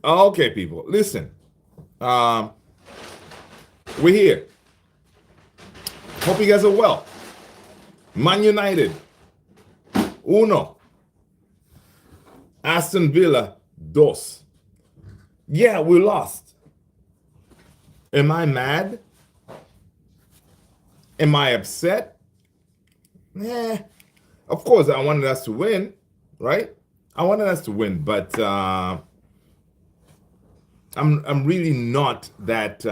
Okay, people, listen. Um, we're here. Hope you guys are well. Man United, uno. Aston Villa, dos. Yeah, we lost. Am I mad? Am I upset? Eh. Of course, I wanted us to win, right? I wanted us to win, but I'm really not that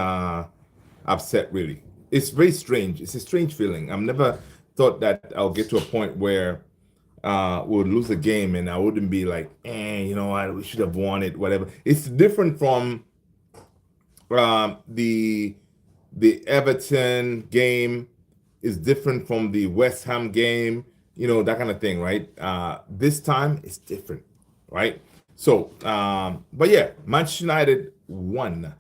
upset. Really, it's very strange. It's a strange feeling. I've never thought that I'll get to a point where we would lose a game and I wouldn't be like, you know what, we should have won it, whatever. It's different from the Everton game. Is different from the West Ham game. You know, that kind of thing, right? This time it's different, right? So, but yeah, Manchester United 1,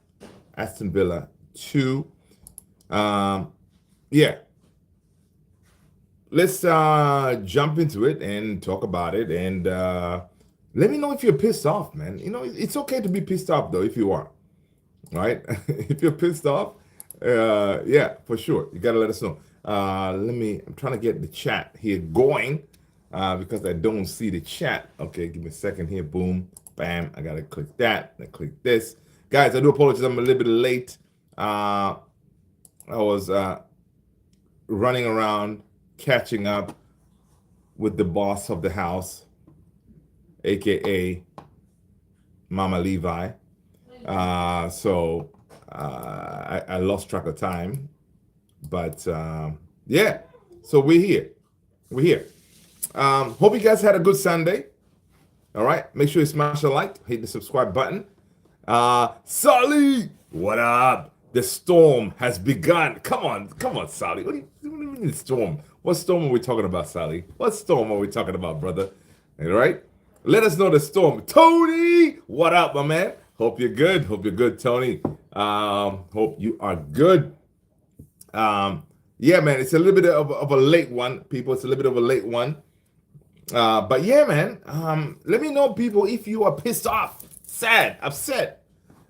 Aston Villa 2. Yeah, let's jump into it and talk about it. And let me know if you're pissed off, man. You know, it's okay to be pissed off though if you are, right? If you're pissed off, yeah, for sure, you gotta let us know. I'm trying to get the chat here going because I don't see the chat. Okay, give me a second here. Boom, bam. I gotta click that. I click this. Guys, I do apologize. I'm a little bit late. I was running around catching up with the boss of the house, aka Mama Levi. So I lost track of time. But yeah, so we're here. We're here. Hope you guys had a good Sunday. All right, make sure you smash a like, hit the subscribe button. Sally, what up? The storm has begun. Come on, Sally. What do you mean the storm? What storm are we talking about, Sally? What storm are we talking about, brother? All right, let us know the storm. Tony, what up, my man? Hope you're good. Hope you're good, Tony. Hope you are good. Yeah, man, it's a little bit of a late one, people. It's a little bit of a late one. But yeah, man, let me know, people, if you are pissed off, sad, upset.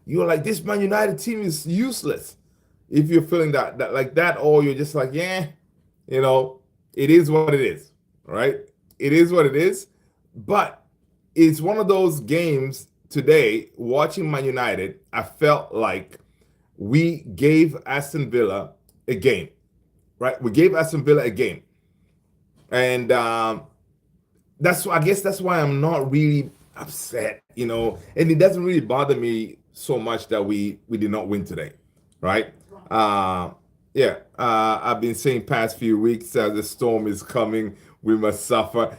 You're like, this Man United team is useless. If you're feeling that like that, or you're just like, yeah, you know, it is what it is, right? It is what it is. But it's one of those games today, watching Man United, I felt like we gave Aston Villa a game, right? We gave Aston Villa a game, and I guess that's why I'm not really upset, you know. And it doesn't really bother me so much that we did not win today, right? Yeah, I've been saying past few weeks as the storm is coming, we must suffer.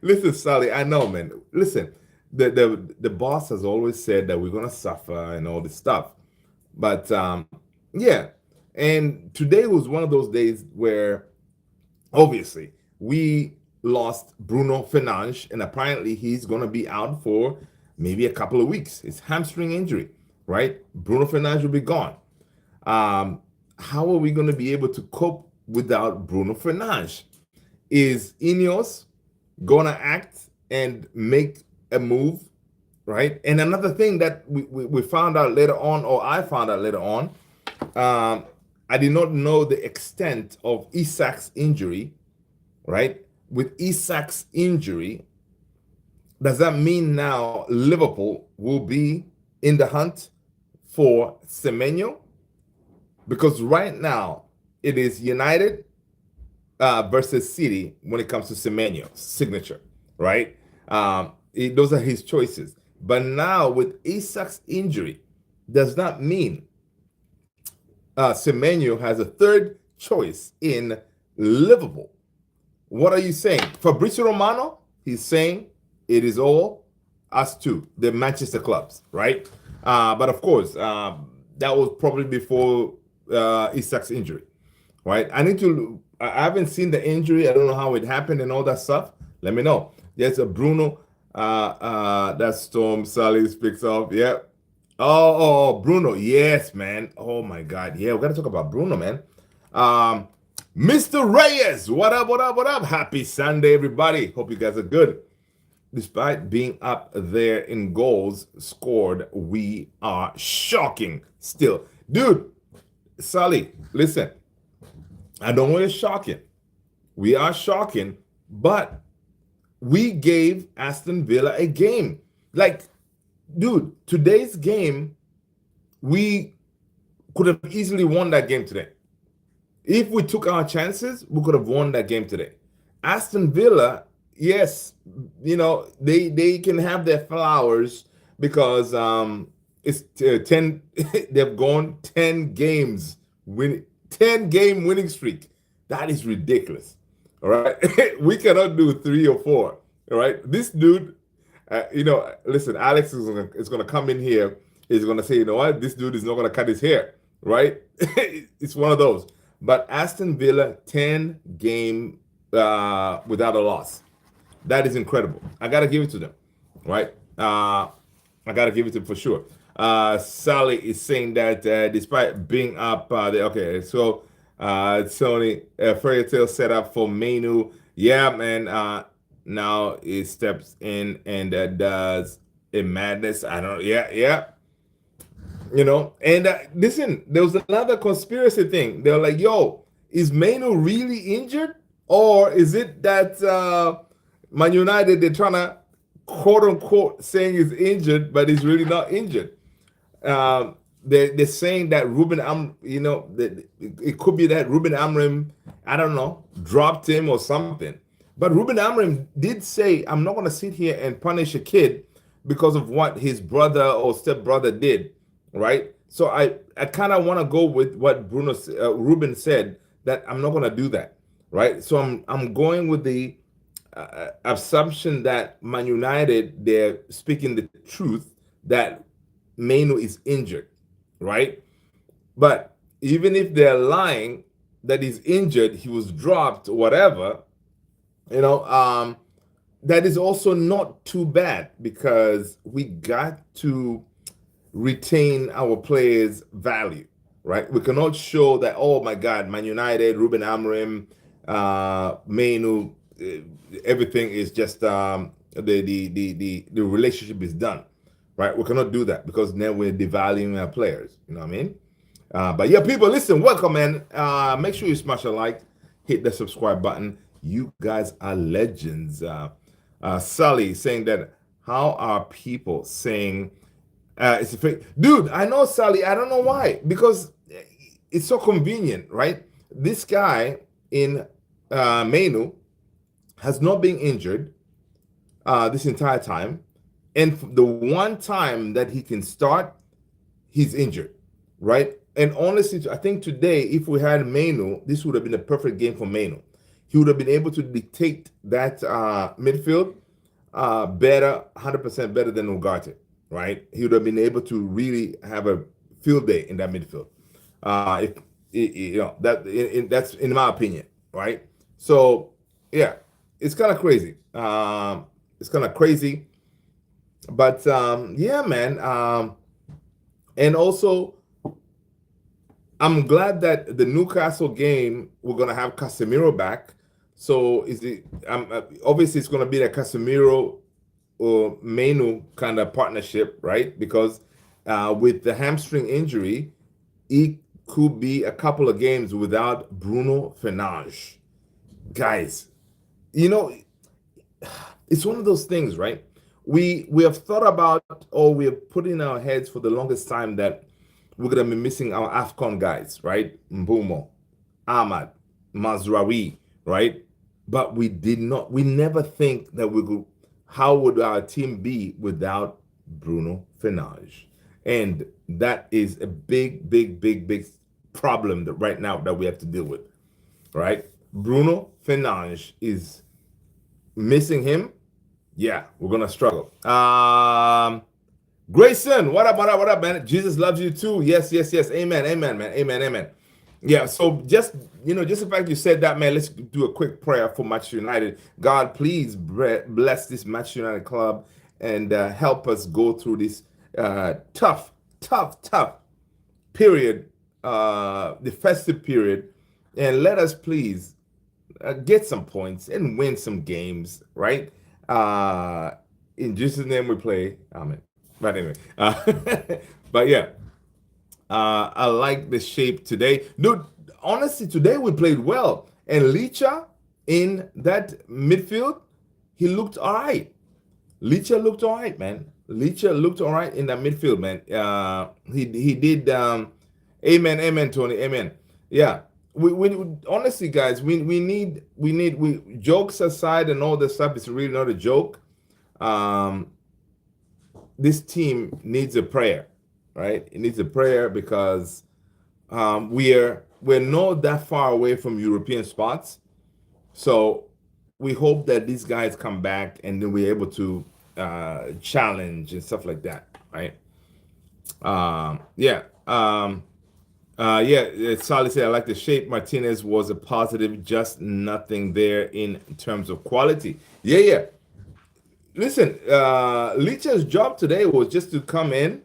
Listen, Sally, I know, man. Listen, the boss has always said that we're gonna suffer and all this stuff, but yeah. And today was one of those days where, obviously, we lost Bruno Fernandes, and apparently he's going to be out for maybe a couple of weeks. It's hamstring injury, right? Bruno Fernandes will be gone. How are we going to be able to cope without Bruno Fernandes? Is Ineos going to act and make a move, right? And another thing that we found out later on, or I found out later on, I did not know the extent of Isak's injury, right? With Isak's injury, does that mean now Liverpool will be in the hunt for Semenyo? Because right now it is United versus City when it comes to Semenyo's signature, right? Those are his choices. But now with Isak's injury, does that mean Semenyo has a third choice in Liverpool? What are you saying? Fabrizio Romano, he's saying it is all us two, the Manchester clubs, right? But of course, that was probably before Isak's injury, right? I haven't seen the injury. I don't know how it happened and all that stuff. Let me know. There's a Bruno, that Storm Sally speaks of. Yeah. Oh, Bruno. Yes, man. Oh my God. Yeah, we got to talk about Bruno, man. Mr. Reyes, what up, what up, what up? Happy Sunday, everybody. Hope you guys are good. despite being up there in goals scored, we are shocking still. Dude, Sully, listen, I don't want to shocking. We are shocking, but we gave Aston Villa a game. Like, dude, today's game, we could have easily won that game today. If we took our chances, we could have won that game today. Aston Villa, yes, they can have their flowers because it's 10 they've gone 10 games win 10 game winning streak. That is ridiculous. All right. We cannot do 3 or 4. All right. This dude, listen, Alex is gonna come in here. He's gonna say, you know what, this dude is not gonna cut his hair, right? It's one of those. But Aston Villa 10 game without a loss. That is incredible. I gotta give it to them, right? I gotta give it to them for sure. Sally is saying that despite being up, okay, so Sony fairy tale setup for Menu. Yeah, man. Now it steps in and does a madness. I don't. Yeah, yeah. And listen, there was another conspiracy thing. They were like, "Yo, is Menu really injured, or is it that Man United they're trying to quote unquote saying he's injured, but he's really not injured?" They're saying that that it could be that Ruben Amorim, I don't know, dropped him or something. But Ruben Amorim did say, "I'm not going to sit here and punish a kid because of what his brother or stepbrother did." Right? So I kind of want to go with what Ruben said, that I'm not going to do that. Right? So I'm going with the assumption that Man United, they're speaking the truth that Menu is injured, right? But even if they're lying that he's injured, he was dropped, whatever, that is also not too bad, because we got to retain our players' value, right? We cannot show that, oh my God, Man United, Ruben Amorim, Menu, everything is just the relationship is done, right? We cannot do that, because then we're devaluing our players. You know what I mean? But yeah, people, listen, welcome, man. Make sure you smash a like, hit the subscribe button. You guys are legends. Sully saying that, how are people saying it's a fake? Dude, I know, Sally. I don't know why. Because it's so convenient, right? This guy in Menu has not been injured this entire time. And the one time that he can start, he's injured, right? And honestly, I think today, if we had Menu, this would have been a perfect game for Menu. He would have been able to dictate that midfield better, 100% better than Ugarte, right? He would have been able to really have a field day in that midfield. That's in my opinion, right? So yeah, it's kind of crazy. It's kind of crazy, but yeah, man. And also, I'm glad that the Newcastle game we're gonna have Casemiro back. So is it? Obviously, it's gonna be a Casemiro or Menu kind of partnership, right? Because with the hamstring injury, it could be a couple of games without Bruno Fernandes. Guys, it's one of those things, right? We have thought about, or we have put in our heads for the longest time, that we're gonna be missing our AFCON guys, right? Mbumo, Ahmad, Mazraoui, right? But we never think that how would our team be without Bruno Fernandes? And that is a big, big, big, big problem right now that we have to deal with, right? Bruno Fernandes is missing him. Yeah, we're gonna struggle. Grayson, what up, man? Jesus loves you too. Yes. Amen, man. Amen. Yeah, so just the fact you said that, man, let's do a quick prayer for Manchester United. God, please bless this Manchester United club and help us go through this tough period, the festive period, and let us please get some points and win some games, right? In Jesus' name we play. Amen. But anyway, but yeah, I like the shape today. Dude, honestly, today we played well. And Licha in that midfield, he looked all right. Licha looked all right, man. Licha looked all right in that midfield, man. He did. Amen, amen, Tony, amen. Yeah, we honestly, guys, we jokes aside and all this stuff is really not a joke. Um, this team needs a prayer, right? It needs a prayer because we're not that far away from European spots. So we hope that these guys come back and then we're able to challenge and stuff like that, right? Yeah. Yeah, Sally said, I like the shape. Martinez was a positive, just nothing there in terms of quality. Yeah, yeah. Listen, Leach's job today was just to come in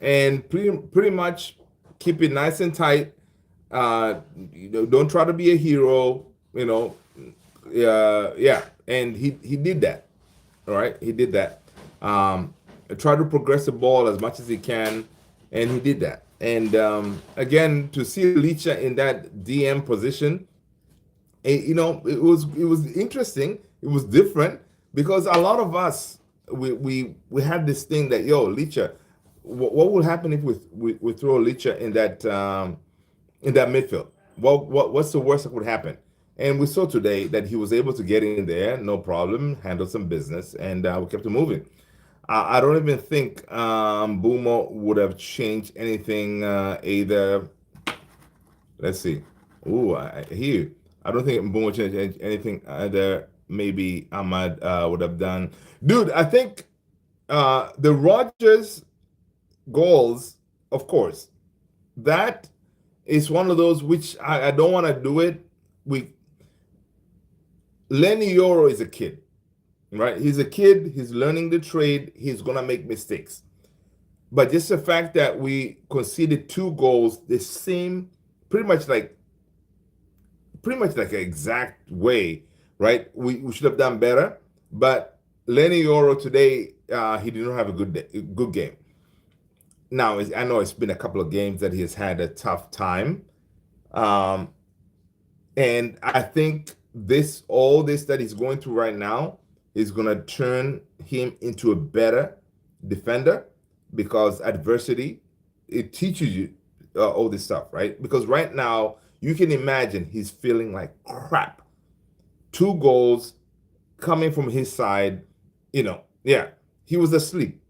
and pretty much keep it nice and tight. Don't try to be a hero, you know. Yeah, and he did that. All right, he did that. Try to progress the ball as much as he can, and he did that. And again, to see Licha in that DM position, it was interesting. It was different because a lot of us we had this thing that Licha, what will happen if we throw Licha in that midfield? What's the worst that could happen? And we saw today that he was able to get in there, no problem, handle some business, and we kept it moving. I don't even think Boomo would have changed anything either. Let's see. Ooh, I hear you. I don't think Boomo changed anything either. Maybe Ahmad would have done. Dude, I think the Rogers goals, of course, that is one of those which I don't want to do it. Lenny Yoro is a kid, right? He's a kid. He's learning the trade. He's gonna make mistakes. But just the fact that we conceded 2 goals, the same, pretty much like an exact way, right? We should have done better. But Lenny Yoro today, he did not have a good game. Now I know it's been a couple of games that he has had a tough time, um, and I think all this that he's going through right now is going to turn him into a better defender because adversity, it teaches you all this stuff, right? Because right now you can imagine he's feeling like crap. 2 goals coming from his side, yeah, he was asleep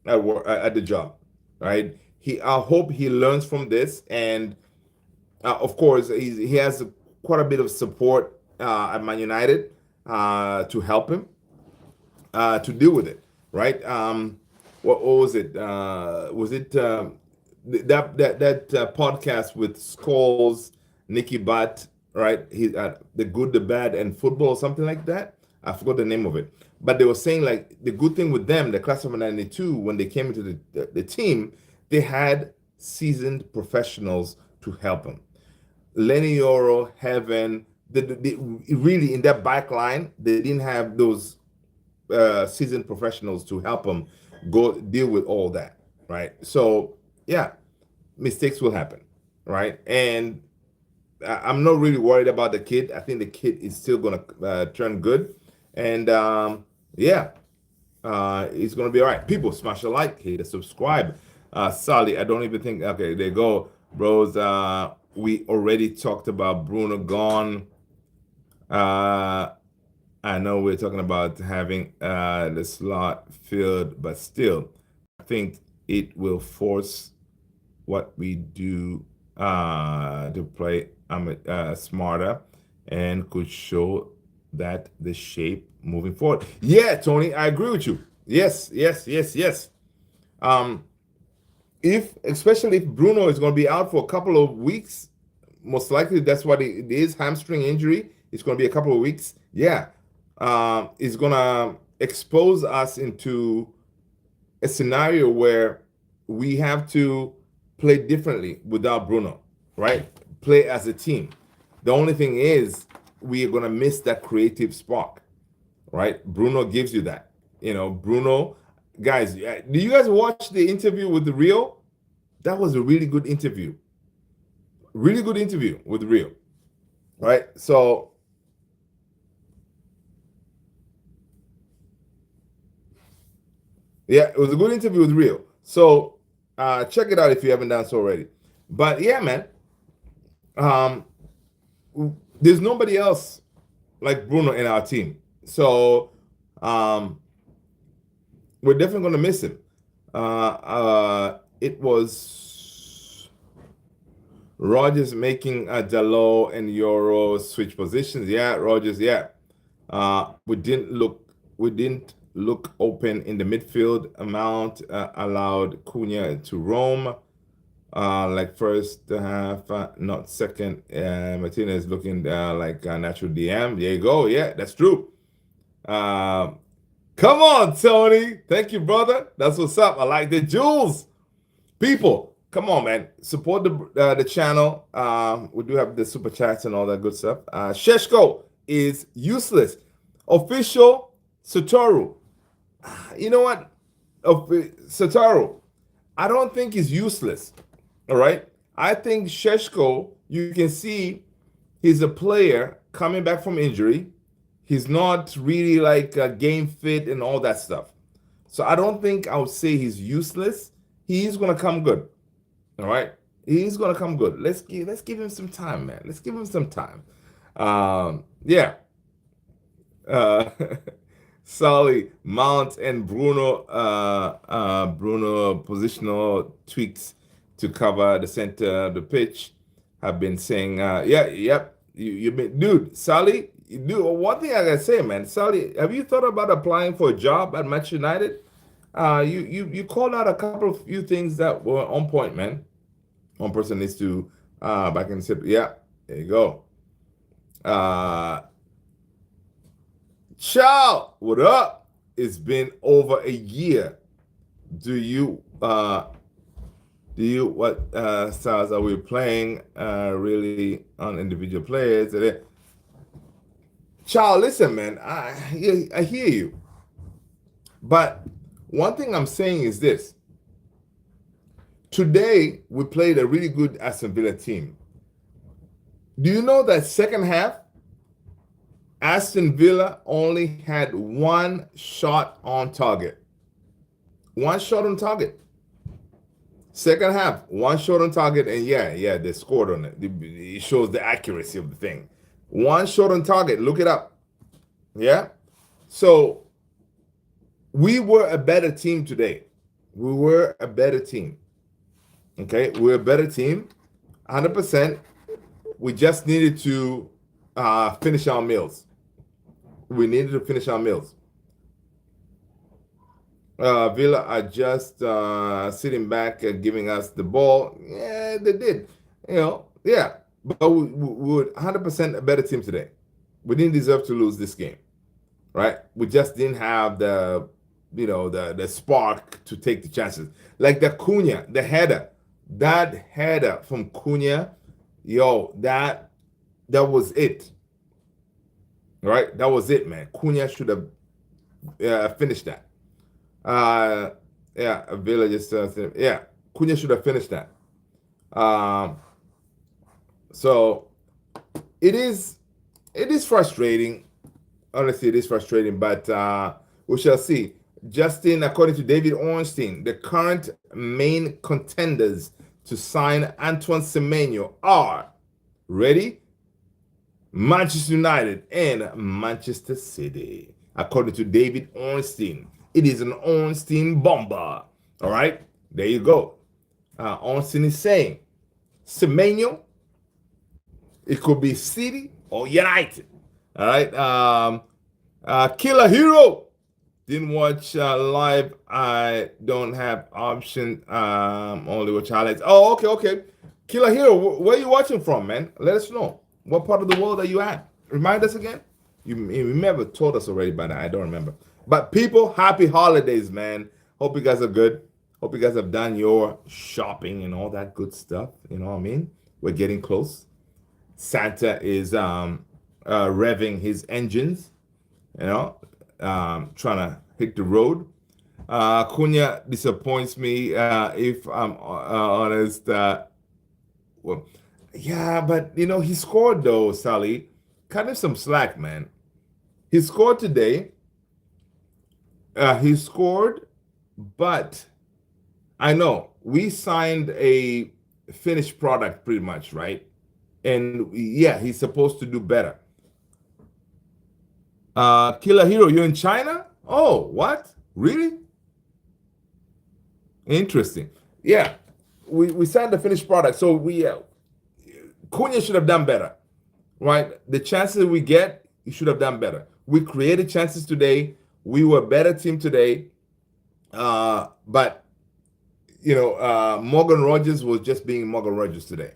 at the job, right? I hope he learns from this, and of course he has quite a bit of support at Man United to help him to deal with it, right? What was it? Was it that podcast with Scholes, Nicky Butt, right? He the good, the bad, and football, or something like that. I forgot the name of it, but they were saying like the good thing with them, the class of '92, when they came into the team, they had seasoned professionals to help them. Lenny Yoro, Heaven, really in that back line, they didn't have those seasoned professionals to help them go deal with all that, right? So yeah, mistakes will happen, right? And I'm not really worried about the kid. I think the kid is still gonna turn good, and yeah, it's gonna be all right. People, smash a like, hit a subscribe. Sally, I don't even think. Okay, there you go, bros. We already talked about Bruno gone. I know we're talking about having the slot filled, but still, I think it will force what we do to play smarter and could show that the shape moving forward. Yeah, Tony, I agree with you. Yes, yes, yes, yes. Especially if Bruno is going to be out for a couple of weeks, most likely that's what it is, hamstring injury. It's going to be a couple of weeks. Yeah, it's going to expose us into a scenario where we have to play differently without Bruno, right? Play as a team. The only thing is we are going to miss that creative spark, right? Bruno gives you that. Bruno. Guys, do you guys watch the interview with the Rio? That was a really good interview. Really good interview with Rio. Right? So, yeah, it was a good interview with Rio. So, check it out if you haven't done so already. But yeah, man, um, there's nobody else like Bruno in our team. So, um, we're definitely going to miss him. It was Rogers making a Dalot and Euro switch positions. Yeah, Rogers. Yeah, we didn't look open in the midfield. Mount allowed Cunha to roam. Like first half, not second. Martinez looking like a natural DM. There you go. Yeah, that's true. Uh, Come on, Tony. Thank you, brother. That's what's up. I like the jewels. People, come on, man. Support the channel. We do have the super chats and all that good stuff. Sheshko is useless. Official Satoru. You know what? Satoru, I don't think he's useless. All right. I think Sheshko, you can see he's a player coming back from injury. He's not really like game fit and all that stuff. So I don't think I would say he's useless. He's gonna come good. All right. He's gonna come good. Let's give him some time, man. Let's give him some time. Yeah. Uh Solly, Mount, and Bruno positional tweaks to cover the center of the pitch have been saying, yeah, yep, you've been, dude, Sally, dude, one thing I gotta say, man, Sally, have you thought about applying for a job at Manchester United? You called out a couple of few things that were on point, man. One person needs to back in the sip. Yeah, there you go. Ciao, what up? It's been over a year. What styles are we playing? Really on individual players? Ciao, listen, man. I hear you, but one thing I'm saying is this: today we played a really good Aston Villa team. Do you know that second half? Aston Villa only had one shot on target. One shot on target. Second half, one shot on target, and yeah, they scored on it. It shows the accuracy of the thing. One shot on target. Look it up. Yeah. So we were a better team today. We were a better team. Okay, we're a better team, 100%. We just needed to finish our meals. We needed to finish our meals. Villa are just sitting back and giving us the ball. Yeah, they did. Yeah. But we were 100% a better team today. We didn't deserve to lose this game, right? We just didn't have the spark to take the chances. Like the Cunha, the header, that header from Cunha, that was it. Right? That was it, man. Cunha should have finished that. Yeah, Villa just yeah, Cunha should have finished that. So it is frustrating. Honestly, it is frustrating, but we shall see. Justin, according to David Ornstein, the current main contenders to sign Antoine Semenyo are ready? Manchester United and Manchester City. According to David Ornstein, it is an Ornstein bomber. All right, there you go. Ornstein is saying Semenyo, it could be City or United. All right. Killer Hero. Didn't watch live. I don't have option. Only watch highlights. Oh, okay. Killer Hero, where are you watching from, man? Let us know. What part of the world are you at? Remind us again. You may have told us already, but I don't remember. But people, happy holidays, man. Hope you guys are good. Hope you guys have done your shopping and all that good stuff. You know what I mean? We're getting close. Santa is revving his engines, trying to hit the road. Cunha disappoints me if I'm honest. Well, yeah, but he scored though, Sally. Cut him some slack, man. He scored today. He scored, but I know we signed a finished product pretty much, right? And yeah, he's supposed to do better. Killer Hero, you're in China? Oh, what? Really? Interesting. Yeah, we signed the finished product, so we Cunha should have done better, right? The chances we get, you should have done better. We created chances today. We were a better team today, but Morgan Rogers was just being Morgan Rogers today.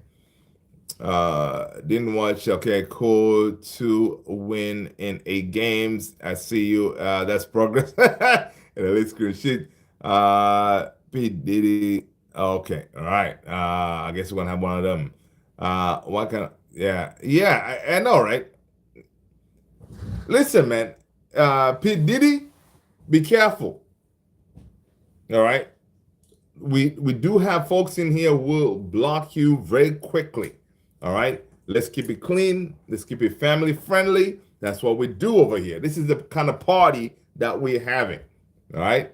Didn't watch. Okay, cool. To win in 8 games. I see you. That's progress. And a late screen sheet. P Diddy. Okay, all right. I guess we're gonna have one of them. What kind of? Yeah, yeah. I know, right? Listen, man. P Diddy, be careful. All right. We do have folks in here who will block you very quickly. All right. Let's keep it clean. Let's keep it family friendly. That's what we do over here. This is the kind of party that we're having. All right.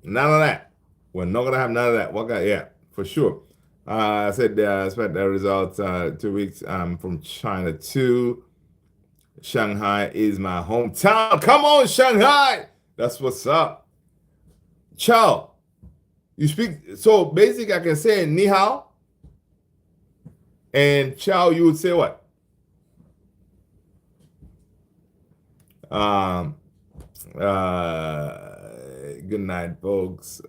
None of that. We're not gonna have none of that. What guy? Yeah, for sure. I said I expect the results 2 weeks. From China too. Shanghai is my hometown. Come on, Shanghai. That's what's up. Ciao. You speak so basic. I can say ni hao, and ciao. You would say what? Um. Good night, folks.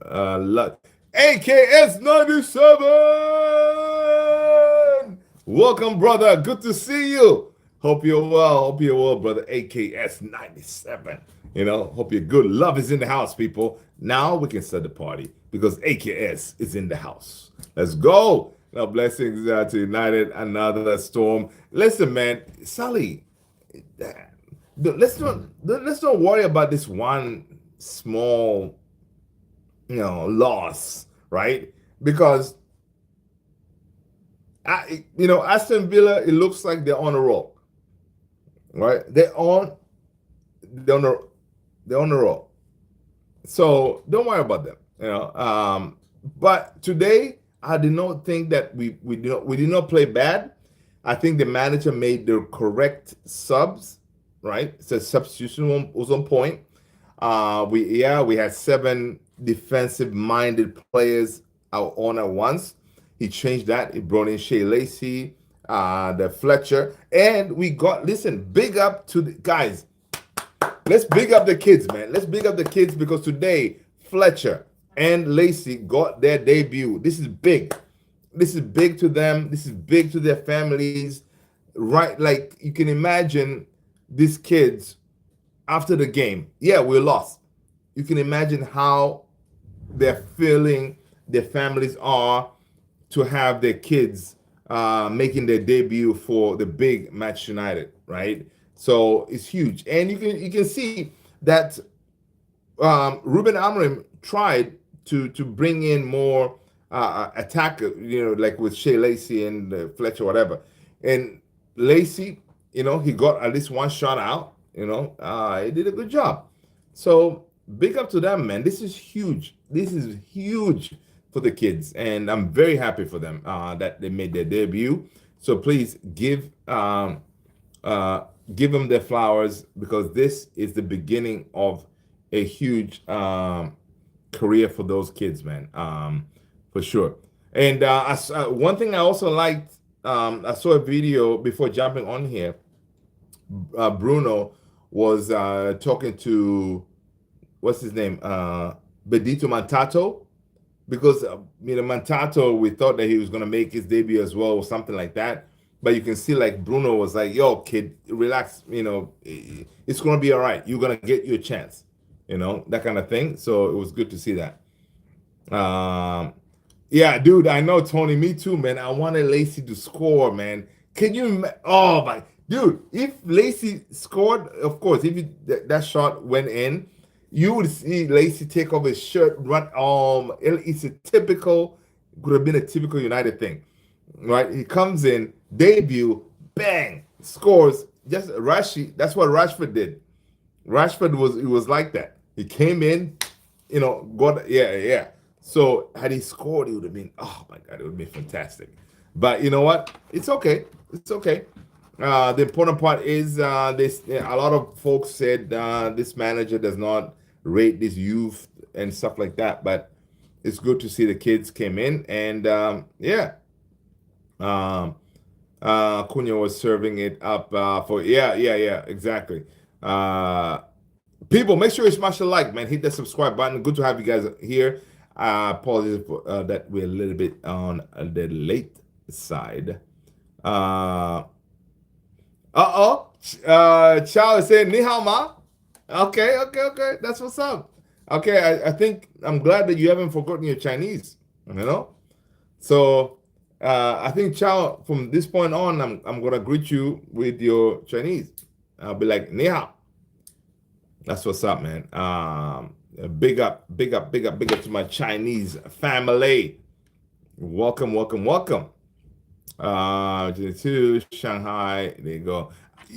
AKS 97. Welcome, brother. Good to see you. Hope you're well. Hope you're well, brother. AKS 97. Hope you're good. Love is in the house, people. Now we can start the party because AKS is in the house. Let's go. Now, blessings to United. Another storm. Listen, man, Sally. Let's not worry about this one small, loss, right? Because Aston Villa, it looks like they're on a roll, right? They're on the roll. So don't worry about them, But today, I did not think that we did not play bad. I think the manager made the correct subs, right? So substitution was on point. We had 7 defensive-minded players out on at once. He changed that. He brought in Shea Lacey, the Fletcher, and we got big up to the guys. Let's big up the kids, man. Let's big up the kids because today Fletcher and Lacey got their debut. This is big. This is big to them. This is big to their families, right? Like you can imagine these kids after the game. Yeah, we lost. You can imagine how they're feeling, their families are to have their kids making their debut for the big Manchester United, right? So it's huge, and you can see that Ruben Amorim tried to bring in more attack, like with Shea Lacey and Fletcher, whatever. And Lacey, he got at least one shot out. He did a good job. So big up to them, man. This is huge. This is huge for the kids, and I'm very happy for them that they made their debut. So please give them their flowers because this is the beginning of a huge career for those kids, man, for sure. And one thing I also liked, I saw a video before jumping on here. Bruno was talking to what's his name, Benedito Mantato, because Mantato, we thought that he was going to make his debut as well or something like that. But you can see like Bruno was like, yo, kid, relax, it's going to be all right. You're going to get your chance, that kind of thing. So it was good to see that. Yeah, dude, I know, Tony, me too, man. I wanted Lacey to score, man. Can you, oh my, dude, if Lacey scored, of course, if that shot went in, You would see Lacey take off his shirt, run. It's a typical, could have been a typical United thing, right? He comes in, debut, bang, scores. Just Rashi. That's what Rashford did. Rashford was like that. He came in, got yeah. So had he scored, it would have been, oh my god, it would have been fantastic. But you know what? It's okay. It's okay. The important part is this. A lot of folks said this manager does not rate this youth and stuff like that. But it's good to see the kids came in and yeah. Um, Cunha was serving it up for yeah, exactly. Uh, People, make sure you smash the like, man. Hit that subscribe button. Good to have you guys here. Apologies for, that we're a little bit on the late side. Uh Chow is saying ni hao ma. Okay. That's what's up. Okay, I think I'm glad that you haven't forgotten your Chinese. You know? So I think Chow, from this point on, I'm gonna greet you with your Chinese. I'll be like ni hao. That's what's up, man. Big up to my Chinese family. Welcome. To Shanghai. There you go.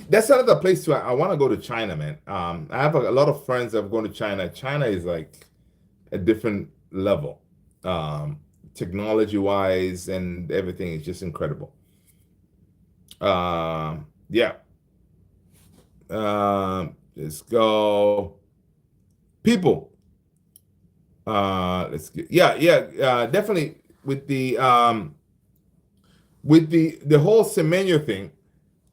That's another place too. I want to go to China, man. I have a lot of friends that have gone to China. China is like a different level, technology wise, and everything is just incredible. Yeah. Let's go. People. Let's get definitely with the whole Semenyo thing.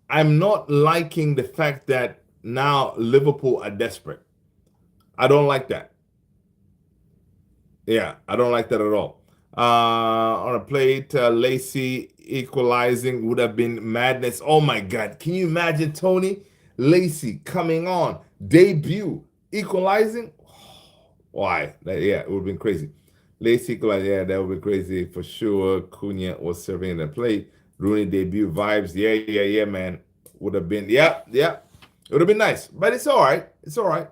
I'm not liking the fact that now Liverpool are desperate. I don't like that. Yeah, I don't like that at all. On a plate, Lacey equalizing would have been madness. Oh my God. Can you imagine Tony Lacey coming on, debut, equalizing? Why? Yeah, it would have been crazy. Lacey equalizing, yeah, that would be crazy for sure. Cunha was serving the plate. Rooney debut vibes. Yeah, man. Would have been, yeah. It would have been nice. But it's all right. It's all right.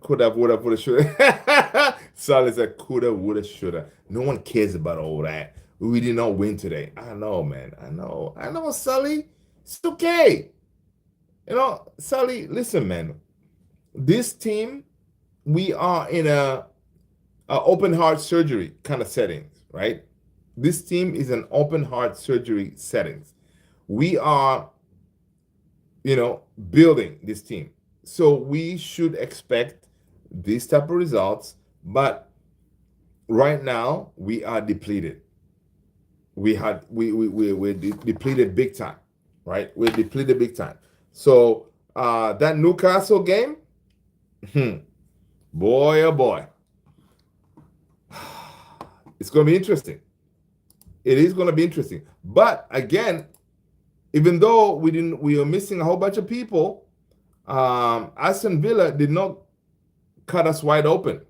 Could have, would have, should have. Solid said coulda, woulda, shoulda. No one cares about all that. We did not win today. I know, man. I know, Sully. It's okay. Sully, listen, man. This team, we are in a open heart surgery kind of settings, right? This team is an open heart surgery settings. We are, building this team. So we should expect these type of results, but right now we are depleted. We're depleted big time, right? We're depleted big time. So that Newcastle game, boy oh boy, it's going to be interesting. It is going to be interesting. But again, even though we are missing a whole bunch of people, Aston Villa did not cut us wide open.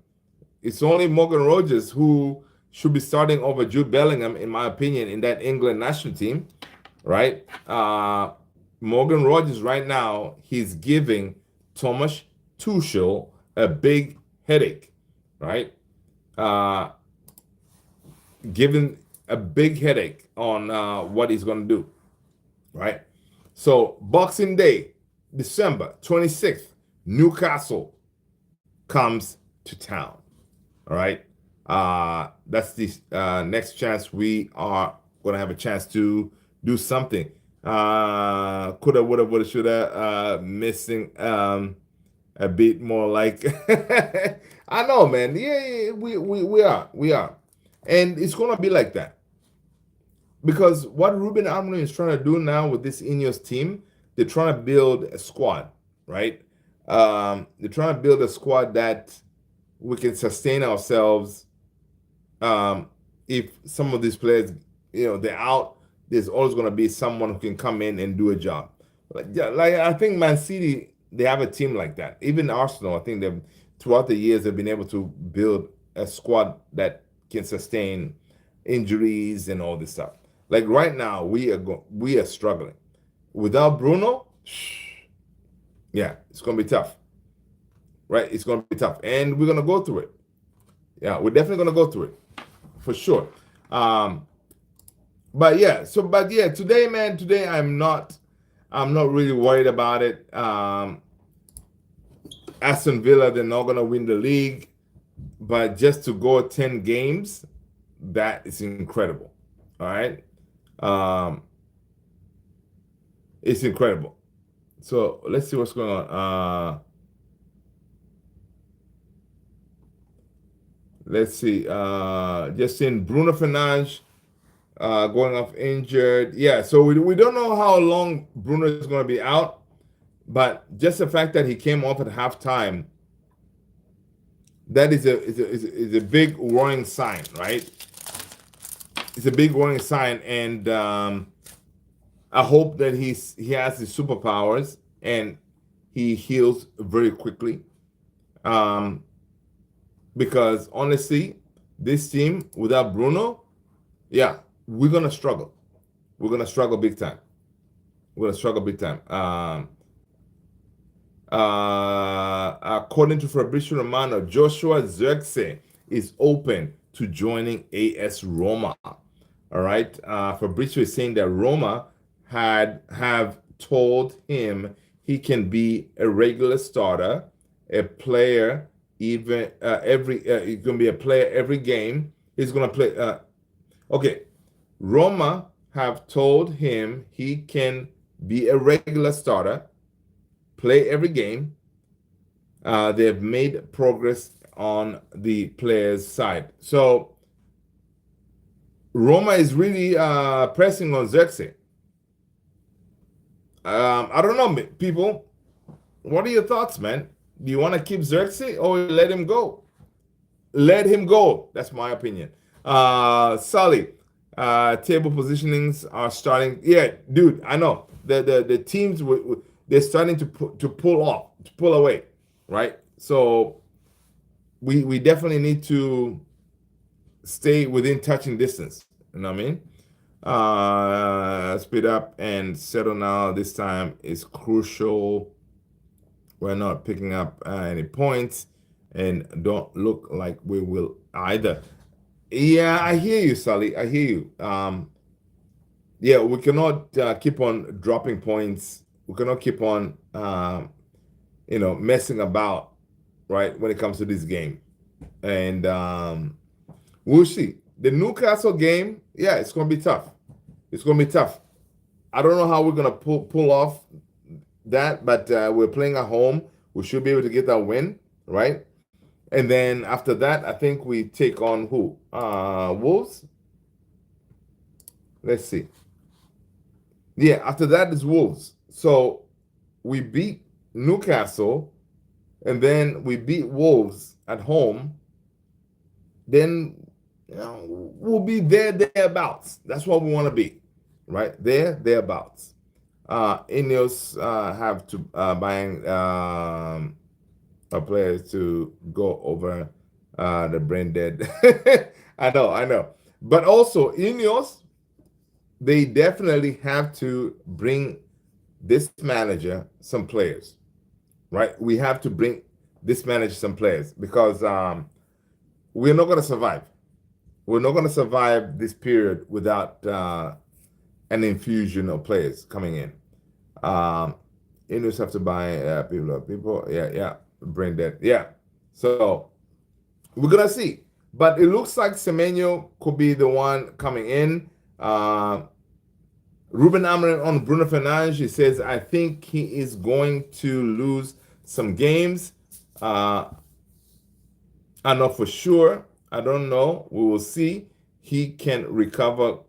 It's only Morgan Rogers who should be starting over Jude Bellingham, in my opinion, in that England national team, right? Morgan Rogers right now, he's giving Thomas Tuchel a big headache, right? Giving a big headache on what he's going to do, right? So Boxing Day, December 26th, Newcastle comes to town, all right? That's the next chance we are going to have a chance to do something. Coulda, woulda, shoulda, missing a bit more like I know, man. Yeah, we are. And it's gonna be like that. Because what Ruben Amorim is trying to do now with this Ineos team, they're trying to build a squad, right? They're trying to build a squad that we can sustain ourselves. If some of these players, they're out, there's always going to be someone who can come in and do a job. Like I think Man City, they have a team like that. Even Arsenal, I think they've throughout the years they've been able to build a squad that can sustain injuries and all this stuff. Like right now, we are struggling. Without Bruno, Yeah, it's gonna be tough, right? It's gonna be tough, and we're gonna go through it. Yeah, we're definitely gonna go through it for sure. Um, but yeah, today, man, today I'm not really worried about it. Aston Villa, they're not gonna win the league, but just to go 10 games, that is incredible. All right. Um, it's incredible. So let's see what's going on. Let's see. Just seeing Bruno Fernandes going off injured. Yeah, so we don't know how long Bruno is going to be out, but just the fact that he came off at halftime, that is a big warning sign, right? It's a big warning sign, and I hope that he has his superpowers and he heals very quickly. Um, because honestly, this team without Bruno, yeah, we're gonna struggle. We're gonna struggle big time. We're gonna struggle big time. According to Fabrizio Romano, Joshua Zirkzee is open to joining AS Roma. All right. Fabrizio is saying that Roma have told him he can be a regular starter, a player even he's gonna be a player every game. He's gonna play. Okay, Roma have told him he can be a regular starter, play every game. They've made progress on the players' side. So Roma is really pressing on Zirkzee. I don't know, people. What are your thoughts, man? Do you want to keep Zirkzee or let him go? Let him go. That's my opinion. Sully, table positionings are starting. Yeah, dude, I know the teams they're starting to pull away, right? So we definitely need to stay within touching distance. You know what I mean? Speed up and settle now. This time is crucial. We're not picking up any points and don't look like we will either. Yeah, I hear you, Sally. I hear you. Yeah, we cannot keep on dropping points. We cannot keep on, messing about, right, when it comes to this game. And we'll see. The Newcastle game, yeah, it's going to be tough. It's going to be tough. I don't know how we're going to pull off that, but we're playing at home. We should be able to get that win, right? And then after that, I think we take on who? Wolves. Let's see. Yeah, after that is Wolves. So we beat Newcastle, and then we beat Wolves at home. Then we'll be thereabouts. That's what we want to be, right? Thereabouts. Ineos have to buying players to go over the brain dead. I know. But also Ineos, they definitely have to bring this manager some players, right? We have to bring this manager some players because we're not going to survive. We're not going to survive this period without an infusion of players coming in. Ineos have to buy people. Yeah, brain dead. Yeah. So we're gonna see. But it looks like Semenyo could be the one coming in. Ruben Amorim on Bruno Fernandes, he says, I think he is going to lose some games. I'm not for sure. I don't know. We will see. He can recover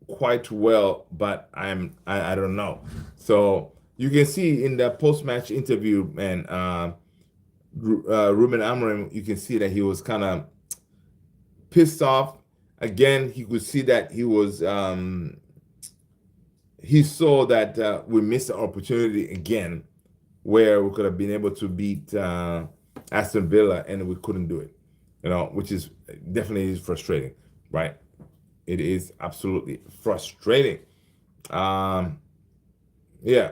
quite well, but I don't know. So you can see in the post-match interview, and Ruben Amorim, you can see that he was kind of pissed off. Again, he could see that he was he saw that we missed an opportunity again where we could have been able to beat Aston Villa and we couldn't do it, which is definitely frustrating, right? It is absolutely frustrating. Yeah.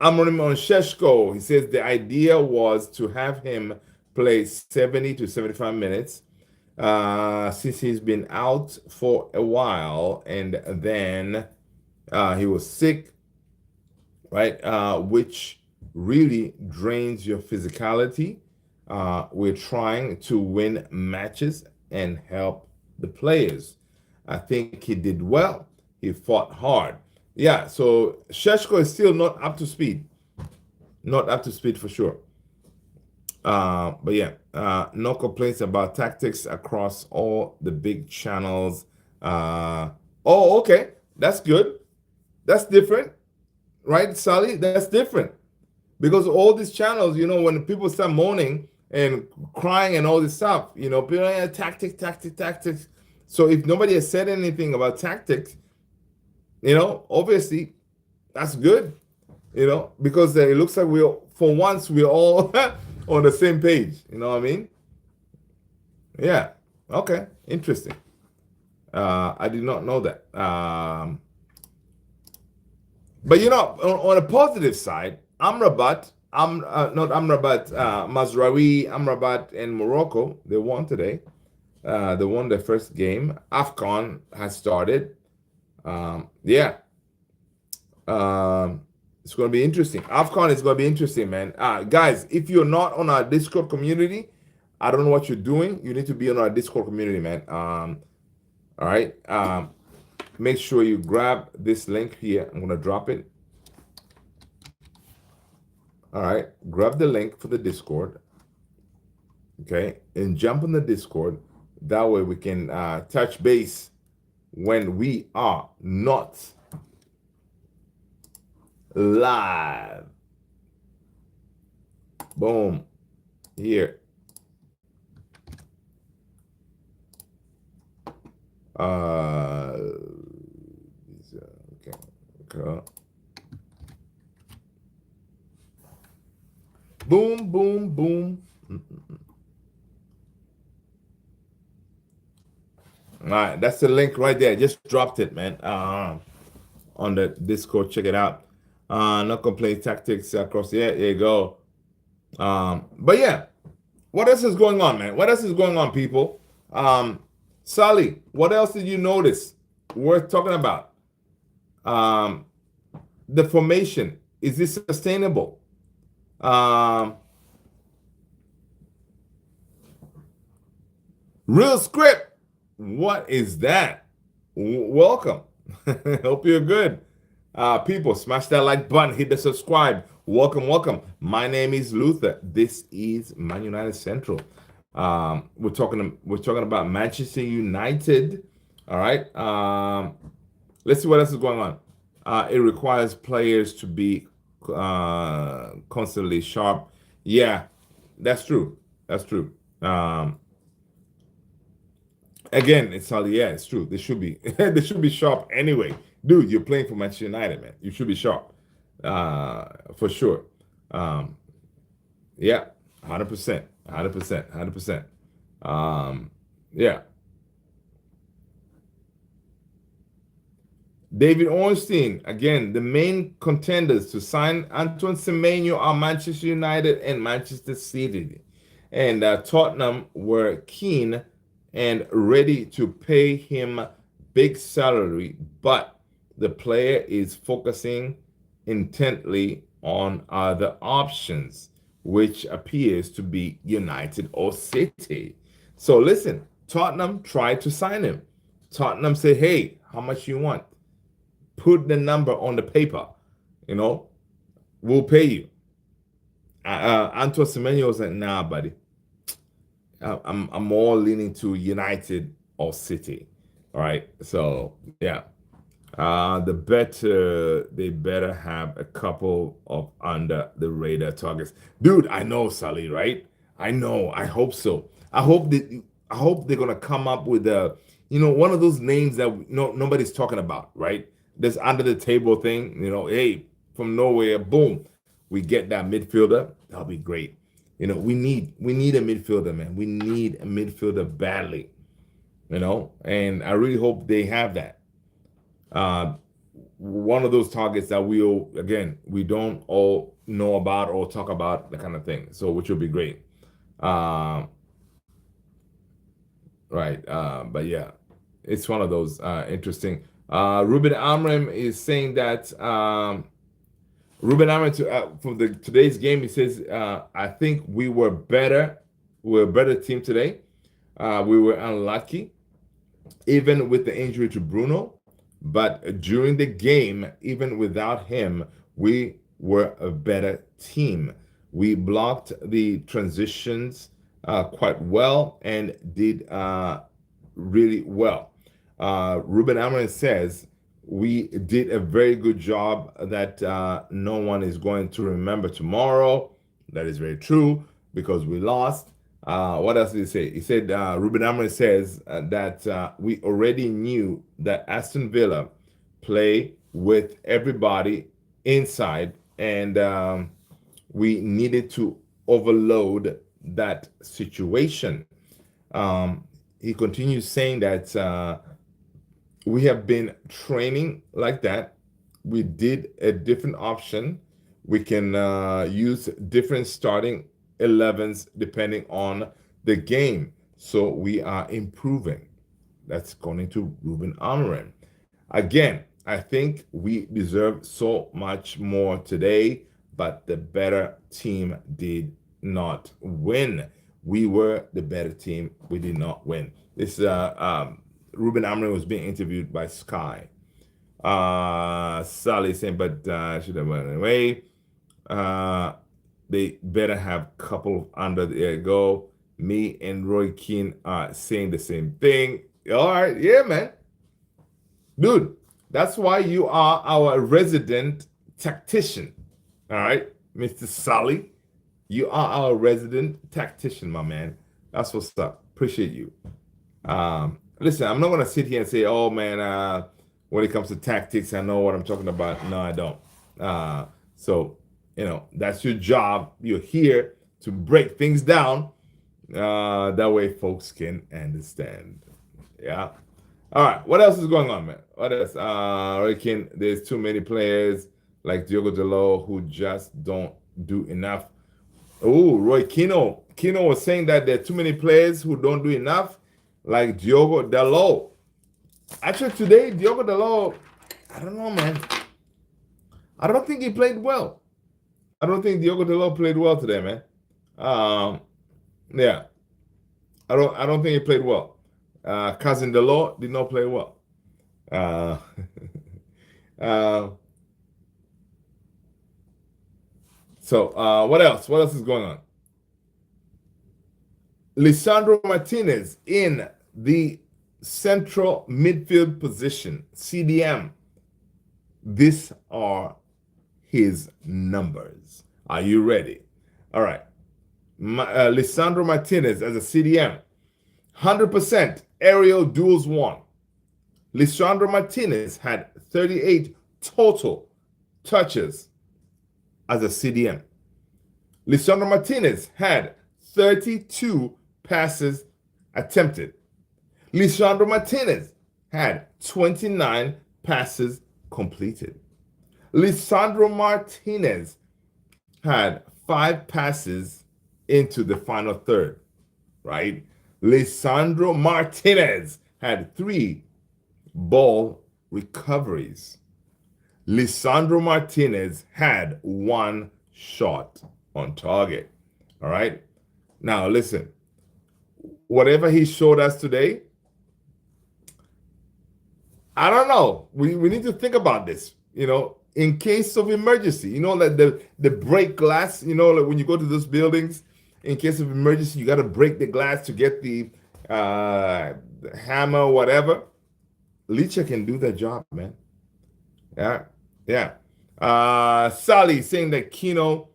Amorim on Sheshko, he says the idea was to have him play 70 to 75 minutes since he's been out for a while, and then he was sick, right? Which really drains your physicality. We're trying to win matches and help the players. I think he did well. He fought hard. Yeah, so Sheshko is still not up to speed. Not up to speed for sure. But yeah, no complaints about tactics across all the big channels. Oh, okay. That's good. That's different, right, Sally? That's different. Because all these channels, when people start moaning and crying and all this stuff, people are tactics, tactics, tactics. So if nobody has said anything about tactics, obviously that's good, because it looks like for once, we're all on the same page. You know what I mean? Yeah. Okay. Interesting. I did not know that. But on a positive side, Amrabat, not Amrabat, Mazraoui, Amrabat, and Morocco, they won today. They won their first game. AFCON has started. Yeah. It's going to be interesting. AFCON is going to be interesting, man. Guys, if you're not on our Discord community, I don't know what you're doing. You need to be on our Discord community, man. All right. Make sure you grab this link here. I'm going to drop it. All right. Grab the link for the Discord. Okay. And jump on the Discord. That way we can touch base when we are not live. Boom. Here. Okay. Boom, boom, boom. All right, that's the link right there. Just dropped it, man. On the Discord, check it out. No complaint tactics across. Yeah, there you go. But yeah, what else is going on, man? What else is going on, people? Sally, what else did you notice worth talking about? The formation, is this sustainable? Real script, what is that? Welcome. Hope you're good. People, smash that like button, hit the subscribe. Welcome. My name is Luther. This is Man United Central. We're talking about Manchester United. All right. Let's see what else is going on. It requires players to be constantly sharp. Yeah, that's true. Again, it's all, yeah, it's true. They should be they should be sharp anyway. Dude, you're playing for Manchester United, man. You should be sharp. For sure. Yeah, 100%. 100%. Yeah. David Ornstein, again, the main contenders to sign Antoine Semenyo are Manchester United and Manchester City. And Tottenham were keen and ready to pay him big salary, but the player is focusing intently on other options, which appears to be United or City. So listen, Tottenham tried to sign him. Tottenham said, hey, how much you want? Put the number on the paper, we'll pay you. Antoine Semenyo was like, nah, buddy. I'm more leaning to United or City. All right. So yeah. They better have a couple of under the radar targets. Dude, I know, Sully, right? I know. I hope so. I hope they're gonna come up with one of those names that nobody's talking about, right? This under the table thing, hey, from nowhere, boom, we get that midfielder. That'll be great. We need a midfielder, man. We need a midfielder badly, and I really hope they have that. one of those targets that we don't all know about or talk about, that kind of thing. So which will be great. Um, right. But yeah, it's one of those interesting. Ruben Amram is saying that Ruben Amram for the today's game, he says, I think we were better. We're a better team today. We were unlucky, even with the injury to Bruno. But during the game, even without him, we were a better team. We blocked the transitions quite well and did really well. Ruben Amarin says, we did a very good job that no one is going to remember tomorrow. That is very true because we lost. What else did he say? He said, Ruben Amorim says that we already knew that Aston Villa play with everybody inside, and we needed to overload that situation. He continues saying that we have been training like that. We did a different option. We can use different starting 11s depending on the game. So we are improving. That's according to Ruben Amorim. Again, I think we deserve so much more today, but the better team did not win. We were the better team. We did not win. This Ruben Amorim was being interviewed by Sky. Sally saying, but should have went away. They better have couple under the air go. Me and Roy Keane are saying the same thing. All right, yeah, man. Dude, that's why you are our resident tactician. All right, Mr. Sally. You are our resident tactician, my man. That's what's up. Appreciate you. Listen, I'm not gonna sit here and say, oh man, when it comes to tactics, I know what I'm talking about. No, I don't. So, that's your job. You're here to break things down. That way folks can understand. Yeah. All right. What else is going on, man? What else? I reckon there's too many players like Diogo Dalot who just don't do enough. Oh, Roy Kino. Kino was saying that there are too many players who don't do enough, like Diogo Dalot. Actually, today, Diogo Dalot, I don't know, man. I don't think he played well. I don't think Diogo Dalot played well today, man. Yeah. I don't think he played well. Cousin Dalot did not play well. So what else? What else is going on? Lisandro Martinez in the central midfield position, CDM. These are his numbers. Are you ready? All right. Lisandro Martinez as a CDM. 100% aerial duels won. Lisandro Martinez had 38 total touches as a CDM. Lisandro Martinez had 32 passes attempted. Lisandro Martinez had 29 passes completed. Lisandro Martinez had 5 passes into the final third, right? Lisandro Martinez had 3 ball recoveries. Lisandro Martinez had 1 shot on target. All right. Now, listen, whatever he showed us today, I don't know. We need to think about this, in case of emergency, like the break glass, like when you go to those buildings, in case of emergency, you got to break the glass to get the hammer, whatever. Licha can do that job, man. Yeah. Sally saying that Kino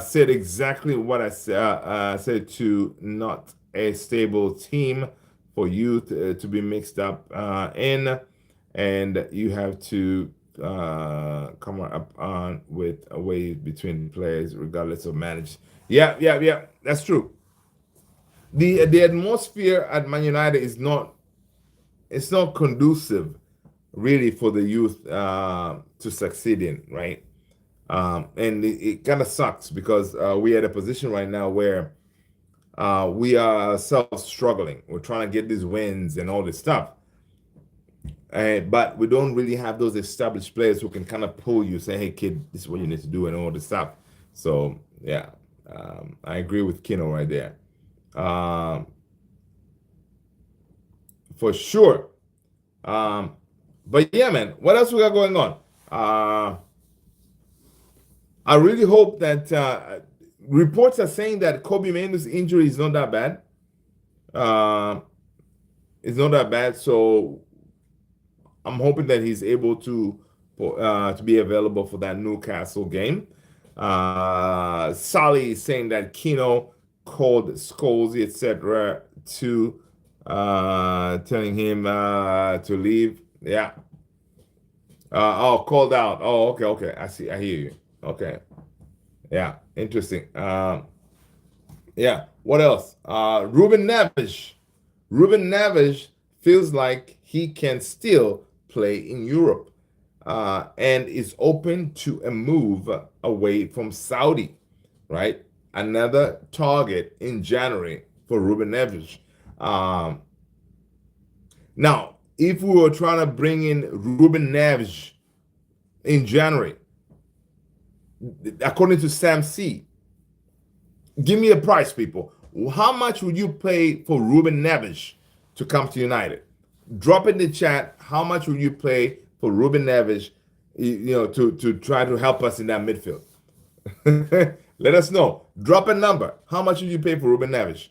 said exactly what I said, to not a stable team for you to be mixed up in, and you have to come up on with a way between players regardless of manage. Yeah, that's true. The atmosphere at Man United is not conducive really for the youth to succeed in, right? And it kind of sucks because we're at a position right now where we are ourselves struggling. We're trying to get these wins and all this stuff. But we don't really have those established players who can kind of pull you, say, "Hey, kid, this is what you need to do," and all this stuff. So yeah, I agree with Kino right there, um, for sure. Um, but yeah, man, what else we got going on? I really hope that reports are saying that Kobe Mainoo's injury is not that bad. Uh, it's not that bad, so I'm hoping that he's able to be available for that Newcastle game. Sally is saying that Kino called Scholesy, etc., to telling him to leave. Yeah. Oh, called out. Oh, okay, okay. I see. I hear you. Okay. Yeah. Interesting. Yeah. What else? Ruben Neves. Ruben Neves feels like he can still play in Europe and is open to a move away from Saudi, right? Another target in January for Ruben Neves. Um, Now, if we were trying to bring in Ruben Neves in January, according to Sam C, give me a price, people. How much would you pay for Ruben Neves to come to United? Drop in the chat. How much would you pay for Ruben Neves, to try to help us in that midfield? Let us know. Drop a number. How much would you pay for Ruben Neves?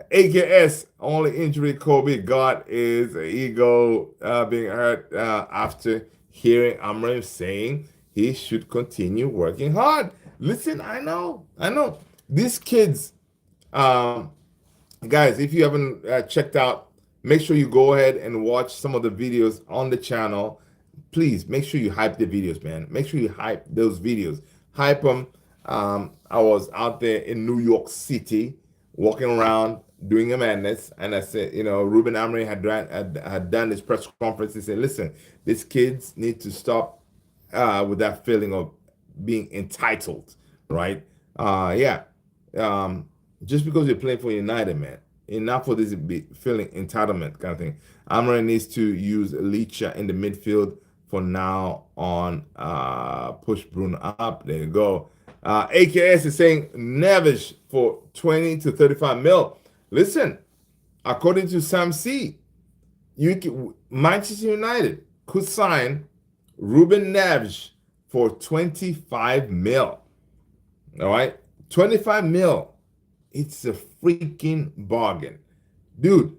AKS only injury Kobe got is ego being hurt after hearing Amram saying he should continue working hard. Listen, I know. These kids, guys, if you haven't checked out, make sure you go ahead and watch some of the videos on the channel. Please make sure you hype the videos, man. Make sure you hype those videos. Hype them. I was out there in New York City walking around doing a madness, and I said, Ruben Amorim had done this press conference. He said, "Listen, these kids need to stop with that feeling of being entitled, right? Yeah, just because you're playing for United, man, enough for this feeling entitlement kind of thing. Amorim needs to use Licha in the midfield for now on. Push Bruno up. There you go." AKS is saying Neves for 20 to 35 mil. Listen, according to Sam C, Manchester United could sign Ruben Neves for 25 mil. All right, 25 mil. It's a freaking bargain, dude.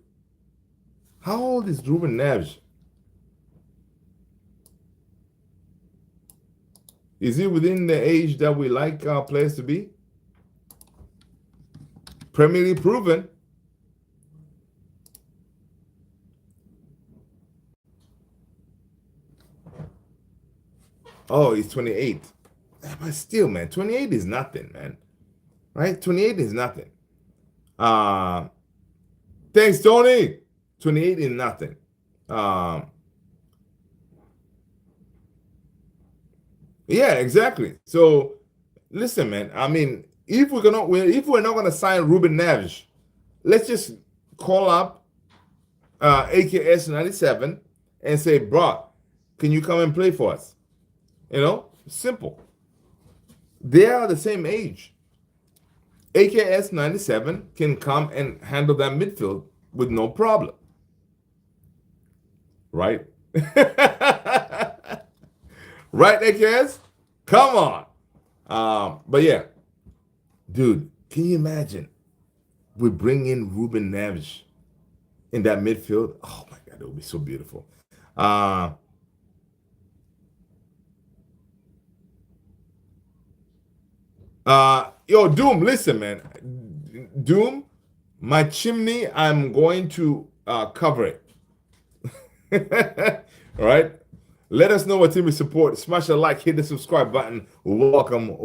How old is Ruben Neves? Is he within the age that we like our players to be? Premier League proven. Oh, he's 28. But still, man, 28 is nothing, man. Right? 28 is nothing. Thanks, Tony. 28 is nothing. Yeah, exactly. So, listen, man. I mean, if we're not gonna sign Ruben Neves, let's just call up AKS 97 and say, "Bro, can you come and play for us?" Simple. They are the same age. AKS 97 can come and handle that midfield with no problem. Right? Right, AKS? Come on. But yeah, dude, can you imagine we bring in Ruben Neves in that midfield? Oh my God, it would be so beautiful. Yo, Doom, listen, man. Doom, my chimney, I'm going to cover it. All right? Let us know what team you support. Smash a like, hit the subscribe button. Welcome.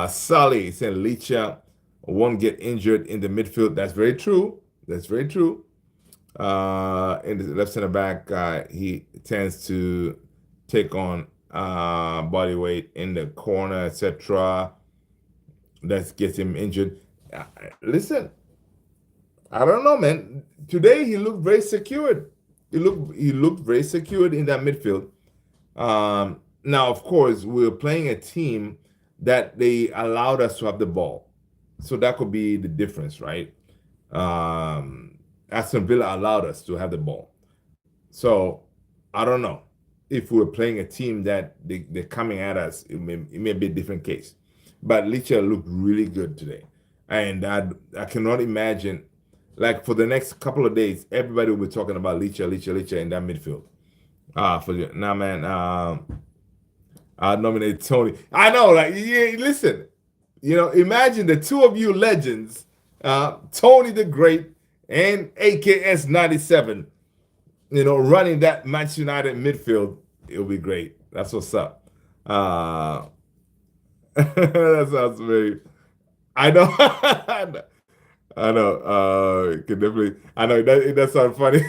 Sally saying Licha won't get injured in the midfield. That's very true. In the left center back, he tends to take on body weight in the corner, etc. That gets him injured. Listen, I don't know, man. Today he looked very secured. He looked very secured in that midfield. Now, of course, we're playing a team that they allowed us to have the ball, so that could be the difference, right? Aston Villa allowed us to have the ball, so I don't know if we were playing a team that they're coming at us. It may be a different case, but Licha looked really good today, and I cannot imagine, like for the next couple of days, everybody will be talking about Licha in that midfield. For you now, man. I nominated Tony. I know, like, yeah, listen, imagine the two of you legends, Tony the Great and AKS 97, running that Manchester United midfield. It'll be great. That's what's up. That sounds very. I know. I know. Can definitely. I know that sounds funny.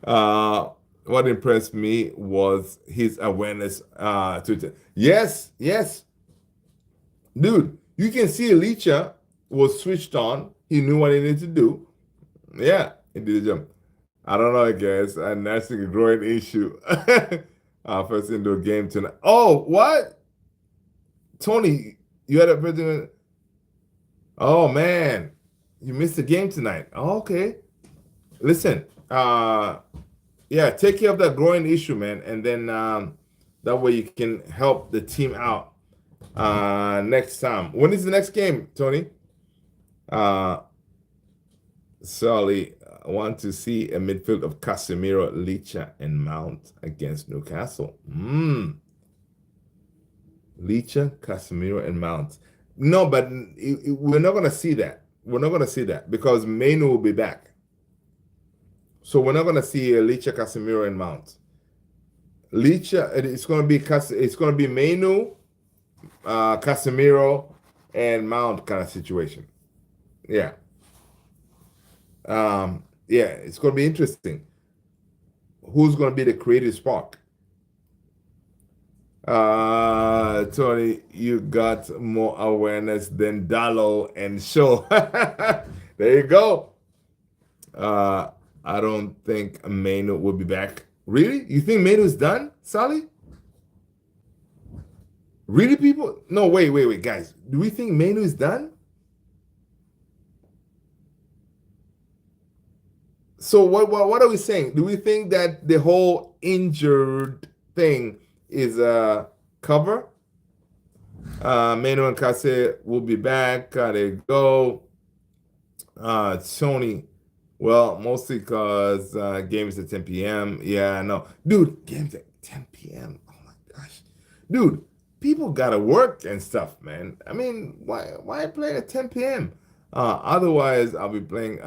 uh, what impressed me was his awareness to yes, yes, dude. You can see Licha was switched on. He knew what he needed to do. Yeah, he did the jump. I don't know, I guess. And that's a growing issue. First indoor game tonight. Oh, what? Tony, you had a president. Oh man, you missed the game tonight. Oh, okay. Listen, yeah, take care of that growing issue, man, and then that way you can help the team out next time. When is the next game, Tony? Uh, Sully, I want to see a midfield of Casemiro, Licha, and Mount against Newcastle. Licha, Casemiro, and Mount. No, but we're not going to see that. We're not going to see that because Mainu will be back. So we're not going to see Licha, Casemiro, and Mount. Licha, it's going to be Mainu, Casemiro, and Mount kind of situation. Yeah. Yeah, it's going to be interesting. Who's going to be the creative spark? Tony, you got more awareness than Dallo and Shaw. There you go. I don't think Mainu will be back. Really? You think Mainu's done, Sally? Really, people? No, wait, guys. Do we think Mainu is done? So what are we saying? Do we think that the whole injured thing is a cover? Mainu and Kase will be back. There you go. Tony, well, mostly because games at 10 p.m. Yeah, no. Dude, games at 10 p.m. Oh my gosh. Dude, people gotta work and stuff, man. I mean, why play at 10 p.m.? Otherwise, I'll be playing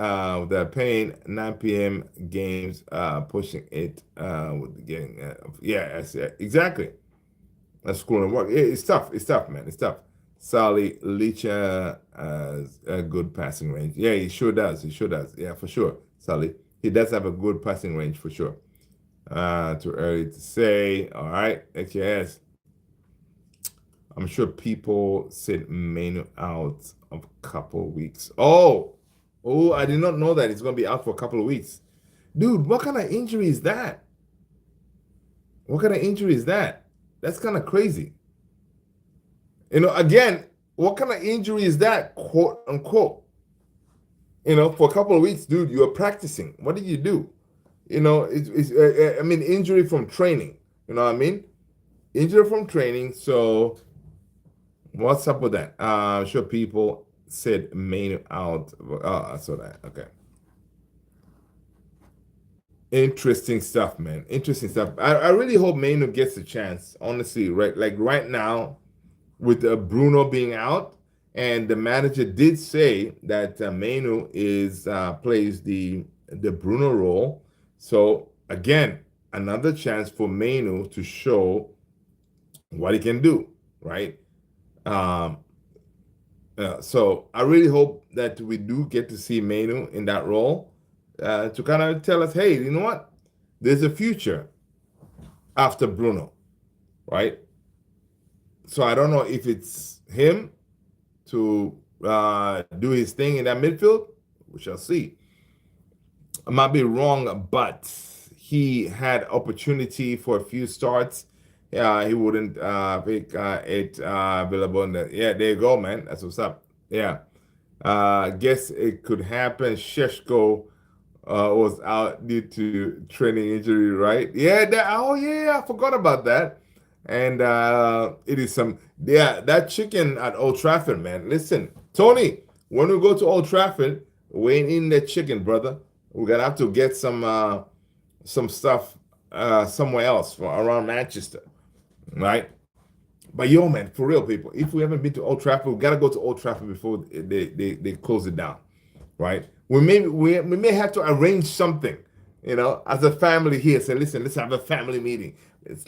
with that pain 9 p.m. games, pushing it with getting yeah, exactly. That's school and work. It's tough. It's tough, man. It's tough. Sally Licha has a good passing range. Yeah, he sure does. He sure does. Yeah, for sure. Sally. He does have a good passing range for sure. Too early to say. All right. HAS. I'm sure people said Manu out of a couple of weeks. Oh, I did not know that it's gonna be out for a couple of weeks. Dude, what kind of injury is that? What kind of injury is that? That's kind of crazy. Again, what kind of injury is that, quote unquote? For a couple of weeks, dude, you were practicing. What did you do? I mean, injury from training. You know what I mean? Injury from training. So, what's up with that? I'm sure people said main out. Oh, I saw that. Okay. Interesting stuff, man. Interesting stuff. I really hope Mainu gets a chance, honestly, right? Like right now, with Bruno being out, and the manager did say that Mainu plays the Bruno role. So again, another chance for Mainu to show what he can do, right? So I really hope that we do get to see Mainu in that role. to kind of tell us, hey, you know what? There's a future after Bruno, right? So I don't know if it's him to do his thing in that midfield. We shall see. I might be wrong, but he had opportunity for a few starts. Yeah, he wouldn't pick it available. Yeah, there you go, man. That's what's up. Yeah. I guess it could happen. Sheshko was out due to training injury, right? Yeah, oh yeah, I forgot about that. And it is some, yeah, that chicken at Old Trafford, man. Listen, Tony, when we go to Old Trafford, we ain't eating that chicken, brother. We're gonna have to get some stuff somewhere else around Manchester, right? But yo, man, for real, people, if we haven't been to Old Trafford, we gotta go to Old Trafford before they close it down, right? We may have to arrange something, as a family here. Say, listen, let's have a family meeting.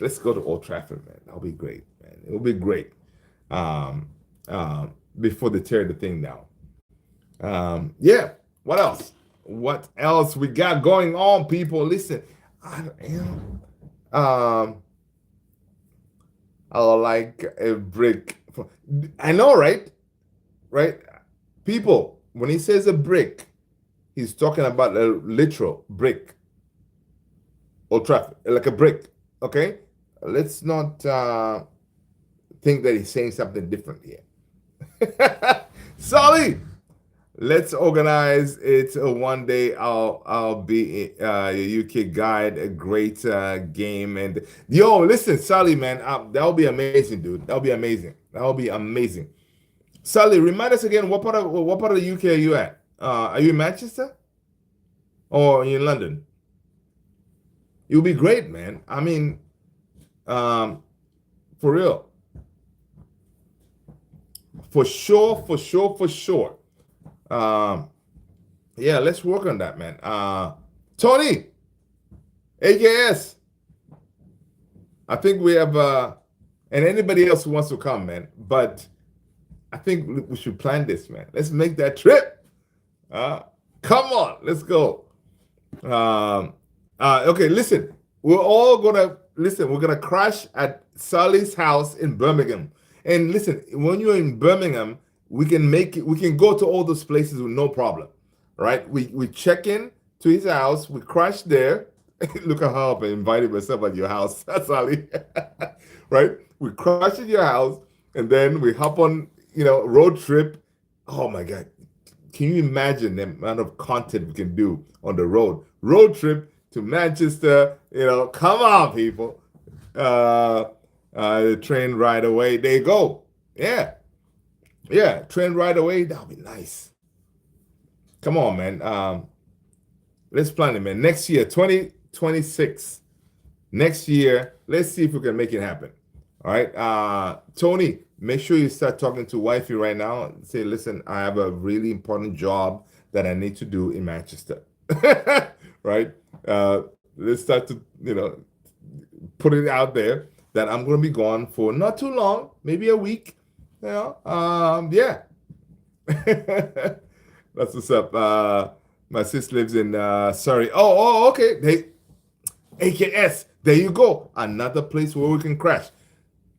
Let's go to Old Trafford, man. That'll be great, man. It'll be great. Um, Before they tear the thing down. Yeah. What else? What else we got going on, people? Listen, I, um, I like a brick. I know, right? Right? People, when he says a brick, he's talking about a literal brick or traffic, like a brick. Okay? Let's not think that he's saying something different here. Solly, let's organize it one day. I'll be your UK guide, a great game. And yo, listen, Sally, man, that'll be amazing, dude. That'll be amazing. That'll be amazing. Sally, remind us again, what part of the UK are you at? Are you in Manchester or are you in London? You'll be great, man. I mean, for real, for sure, for sure, for sure. Um, yeah, let's work on that, man. Tony, AKS. I think we have, and anybody else who wants to come, man. But I think we should plan this, man. Let's make that trip. Come on, let's go. Okay, listen. We're all gonna listen. We're gonna crash at Sally's house in Birmingham. And listen, when you're in Birmingham, we can make it. We can go to all those places with no problem, right? We check in to his house. We crash there. Look at how I invited myself at your house. That's Sally, right? We crash at your house, and then we hop on, road trip. Oh my God. Can you imagine the amount of content we can do on the road? Road trip to Manchester, come on, people. The train ride away. There you go. Yeah. Yeah. Train ride away. That'll be nice. Come on, man. Let's plan it, man. Next year, 2026. Next year, let's see if we can make it happen. All right. Tony, make sure you start talking to wifey right now. Say, listen, I have a really important job that I need to do in Manchester. Right? Let's start to, put it out there that I'm going to be gone for not too long, maybe a week. Yeah. That's what's up. My sis lives in Surrey. Oh, okay. AKS. There you go. Another place where we can crash.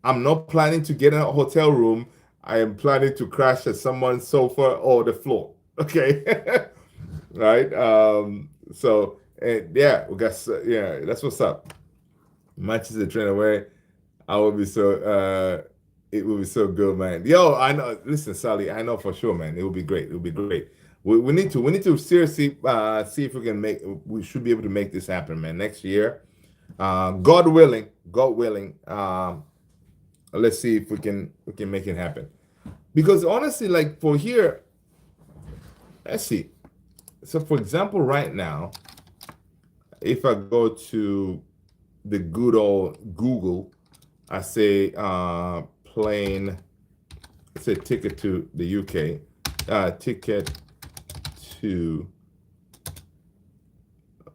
I'm not planning to get in a hotel room. I am planning to crash at someone's sofa or the floor. Okay. Right. So yeah, we got yeah. That's what's up. Manchester train away. I will be so. It will be so good, man. Yo, I know. Listen, Sally, I know for sure, man. It will be great. It will be great. We need to seriously see if we can make. We should be able to make this happen, man. Next year, God willing. God willing. Let's see if we can make it happen. Because honestly, like for here, let's see. So for example, right now, if I go to the good old Google, I say plane, say ticket to the UK, ticket to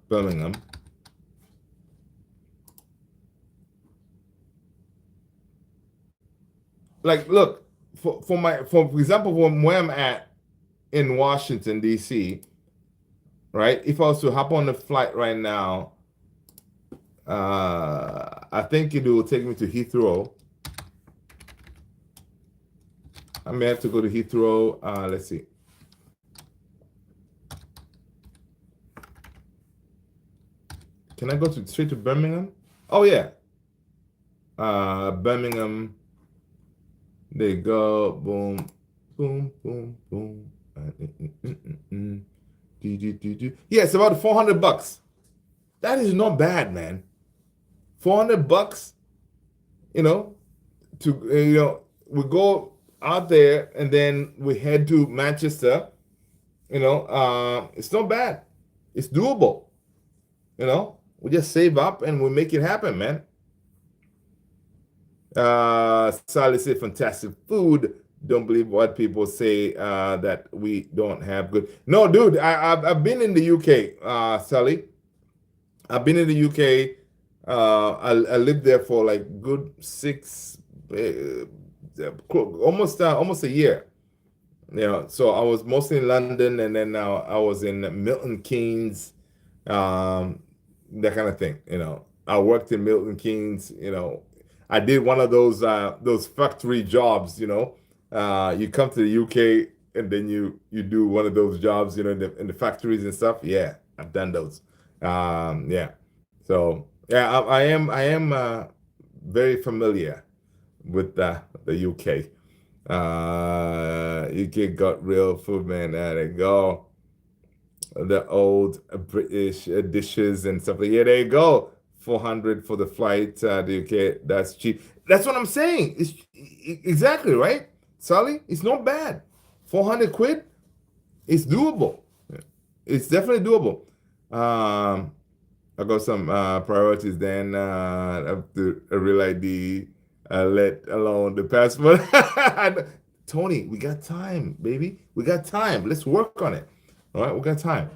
Birmingham. Like, look, for example, from where I'm at in Washington D.C., right? If I was to hop on the flight right now, I think it will take me to Heathrow. I may have to go to Heathrow. Let's see. Can I go straight to Birmingham? Oh yeah. Birmingham. There you go. Boom. Boom. Boom. Boom. Yeah, it's about $400. That is not bad, man. $400, you know, we go out there and then we head to Manchester. It's not bad. It's doable. We just save up and we make it happen, man. Sally said, fantastic food. Don't believe what people say that we don't have good. No, dude, I've been in the UK, Sally. I've been in the UK. I lived there for like good almost a year. So I was mostly in London, and then now I was in Milton Keynes, that kind of thing. I worked in Milton Keynes. I did one of those factory jobs. You come to the UK and then you do one of those jobs. In the factories and stuff. Yeah, I've done those. Yeah. So yeah, I am very familiar with the UK. UK got real food, man. There you go. The old British dishes and stuff. Yeah, there you go. 400 for the flight to the UK. That's cheap. That's what I'm saying. It's exactly right, Sally. It's not bad. 400 quid. It's doable. It's definitely doable. I got some priorities then. I have the real ID, let alone the passport. Tony, we got time, baby. We got time. Let's work on it. All right, we got time.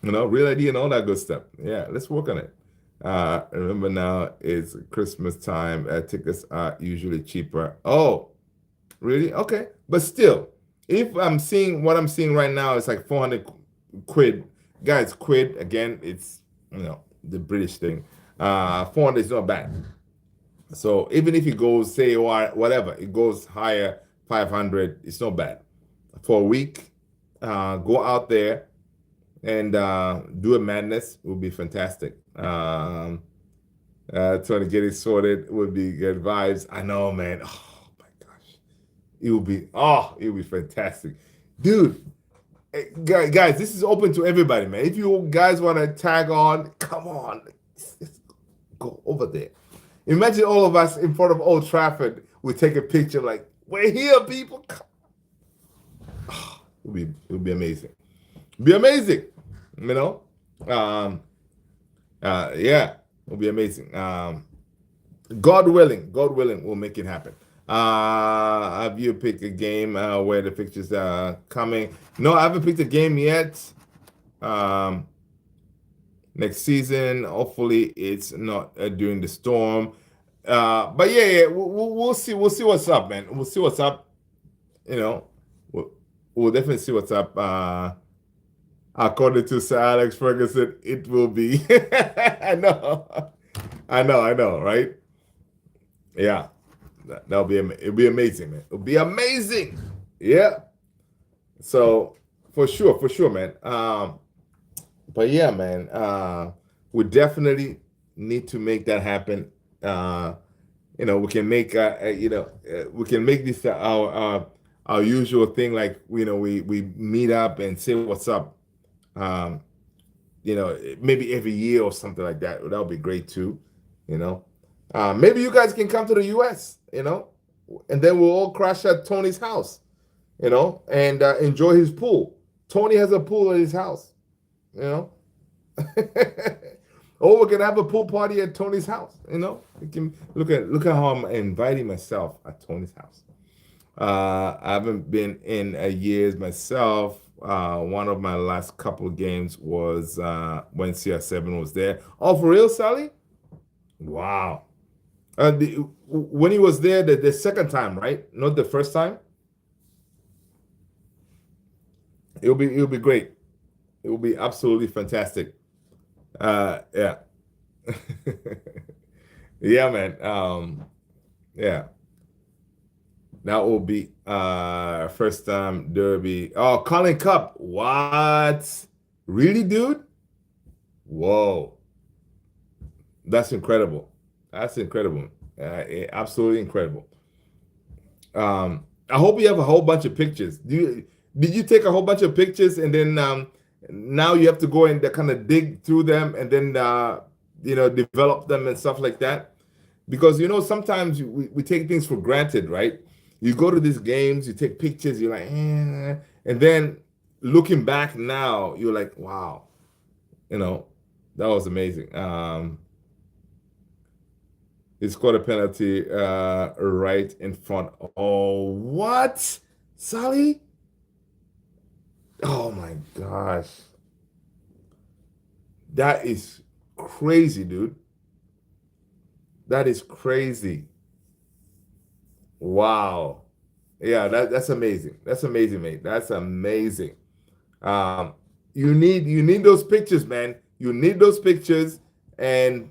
Real ID and all that good stuff. Yeah, let's work on it. Remember now it's Christmas time. Tickets are usually cheaper. Oh, really? Okay. But still, if I'm seeing what I'm seeing right now, it's like 400 quid. Guys, quid, again, it's, the British thing. 400 is not bad. So even if it goes, say, or whatever, it goes higher, 500, it's not bad. For a week, go out there and do a madness would be fantastic. Trying to get it sorted would be good vibes. I know, man. Oh my gosh. It would be fantastic. Dude, guys, this is open to everybody, man. If you guys want to tag on, come on. Let's go over there. Imagine all of us in front of Old Trafford. We take a picture like, we're here, people. It would be amazing. Be amazing. Yeah, it'll be amazing. God willing, we'll make it happen. Have you picked a game where the pictures are coming? No, I haven't picked a game yet. Next season, hopefully it's not during the storm. But yeah, we'll see. We'll see what's up, man. We'll see what's up. We'll definitely see what's up. According to Sir Alex Ferguson, it will be. I know, right? Yeah, that'll be it'll be amazing, man. It'll be amazing. Yeah. So for sure, man. But yeah, man. We definitely need to make that happen. We can make we can make this our usual thing. Like we meet up and say what's up. Maybe every year or something like that. That would be great too. Maybe you guys can come to the US. And then we'll all crash at Tony's house. And enjoy his pool. Tony has a pool at his house. Or we can have a pool party at Tony's house. We can look at how I'm inviting myself at Tony's house. I haven't been in years myself. One of my last couple of games was when CR7 was there. Oh, for real, Sally? Wow. When he was there, the second time, right? Not the first time. It'll be great. It will be absolutely fantastic. Yeah. Yeah, man. Yeah, that will be first time derby. Oh, Colin Cup. What? Really, dude? Whoa. That's incredible. That's incredible. Absolutely incredible. I hope you have a whole bunch of pictures. Did you take a whole bunch of pictures and then now you have to go and kind of dig through them and then develop them and stuff like that? Because sometimes we take things for granted, right? You go to these games, you take pictures, you're like, and then looking back now, you're like, wow, you know, that was amazing. He scored a penalty right in front. Oh, what? Sally? Oh my gosh. That is crazy, dude. That is crazy. Wow. Yeah, that's amazing. That's amazing, mate. That's amazing. Um, you need those pictures, man. You need those pictures, and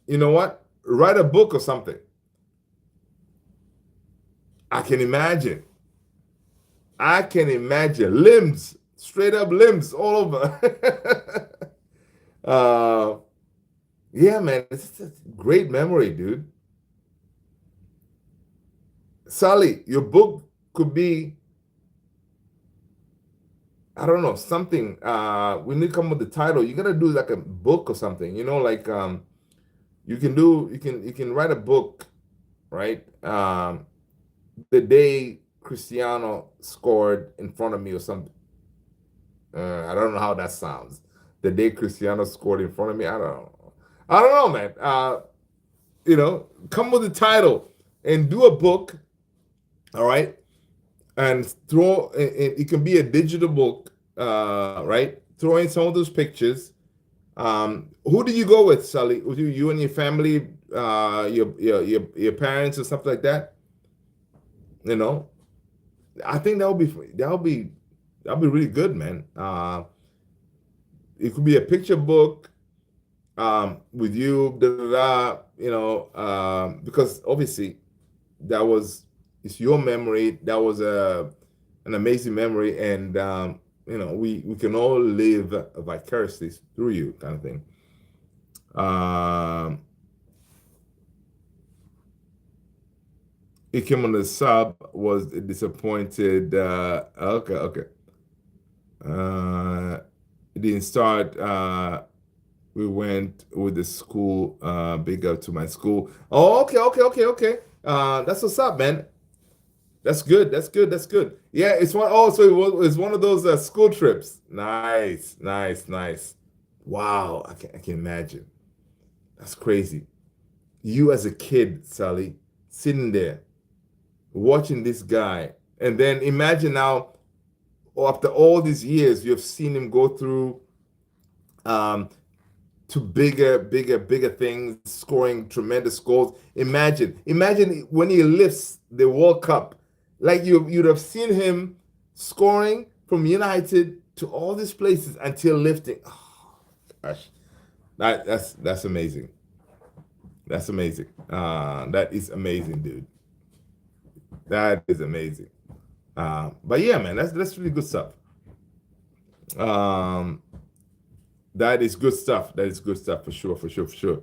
you know what? Write a book or something. I can imagine. I can imagine limbs, straight up limbs all over. uh, yeah, man, it's a great memory, dude. Sally, your book could be, I don't know, something. We need to come with the title. You gotta do like a book or something. Like you can write a book, right? The day Cristiano scored in front of me or something. I don't know how that sounds. The day Cristiano scored in front of me, I don't know. I don't know, man. Come with a title and do a book, all right? And it can be a digital book, right? Throw in some of those pictures. Who did you go with, Sally? Was you and your family, your parents or something like that? You know, I think that'll be really good, man. It could be a picture book with you, da, da, da, because obviously that was it's your memory. That was an amazing memory, and we can all live vicariously through you, kind of thing. Um, it came on the sub was disappointed. Okay, okay. Uh, it didn't start. We went with the school. Big up to my school. Oh, okay, okay, okay, okay. That's what's up, man. That's good. That's good. That's good. Yeah, it's one. Oh, so it's one of those school trips. Nice, nice, nice. Wow, I can imagine. That's crazy. You as a kid, Sally, sitting there watching this guy, and then imagine now, after all these years, you've seen him go through um, to bigger, bigger, bigger things, scoring tremendous goals. Imagine when he lifts the World Cup, like you'd have seen him scoring from United to all these places until lifting. Oh, gosh, that's amazing. That's amazing. That is amazing, dude. That is amazing. But yeah, man, that's really good stuff. Um, that is good stuff. That is good stuff for sure, for sure, for sure.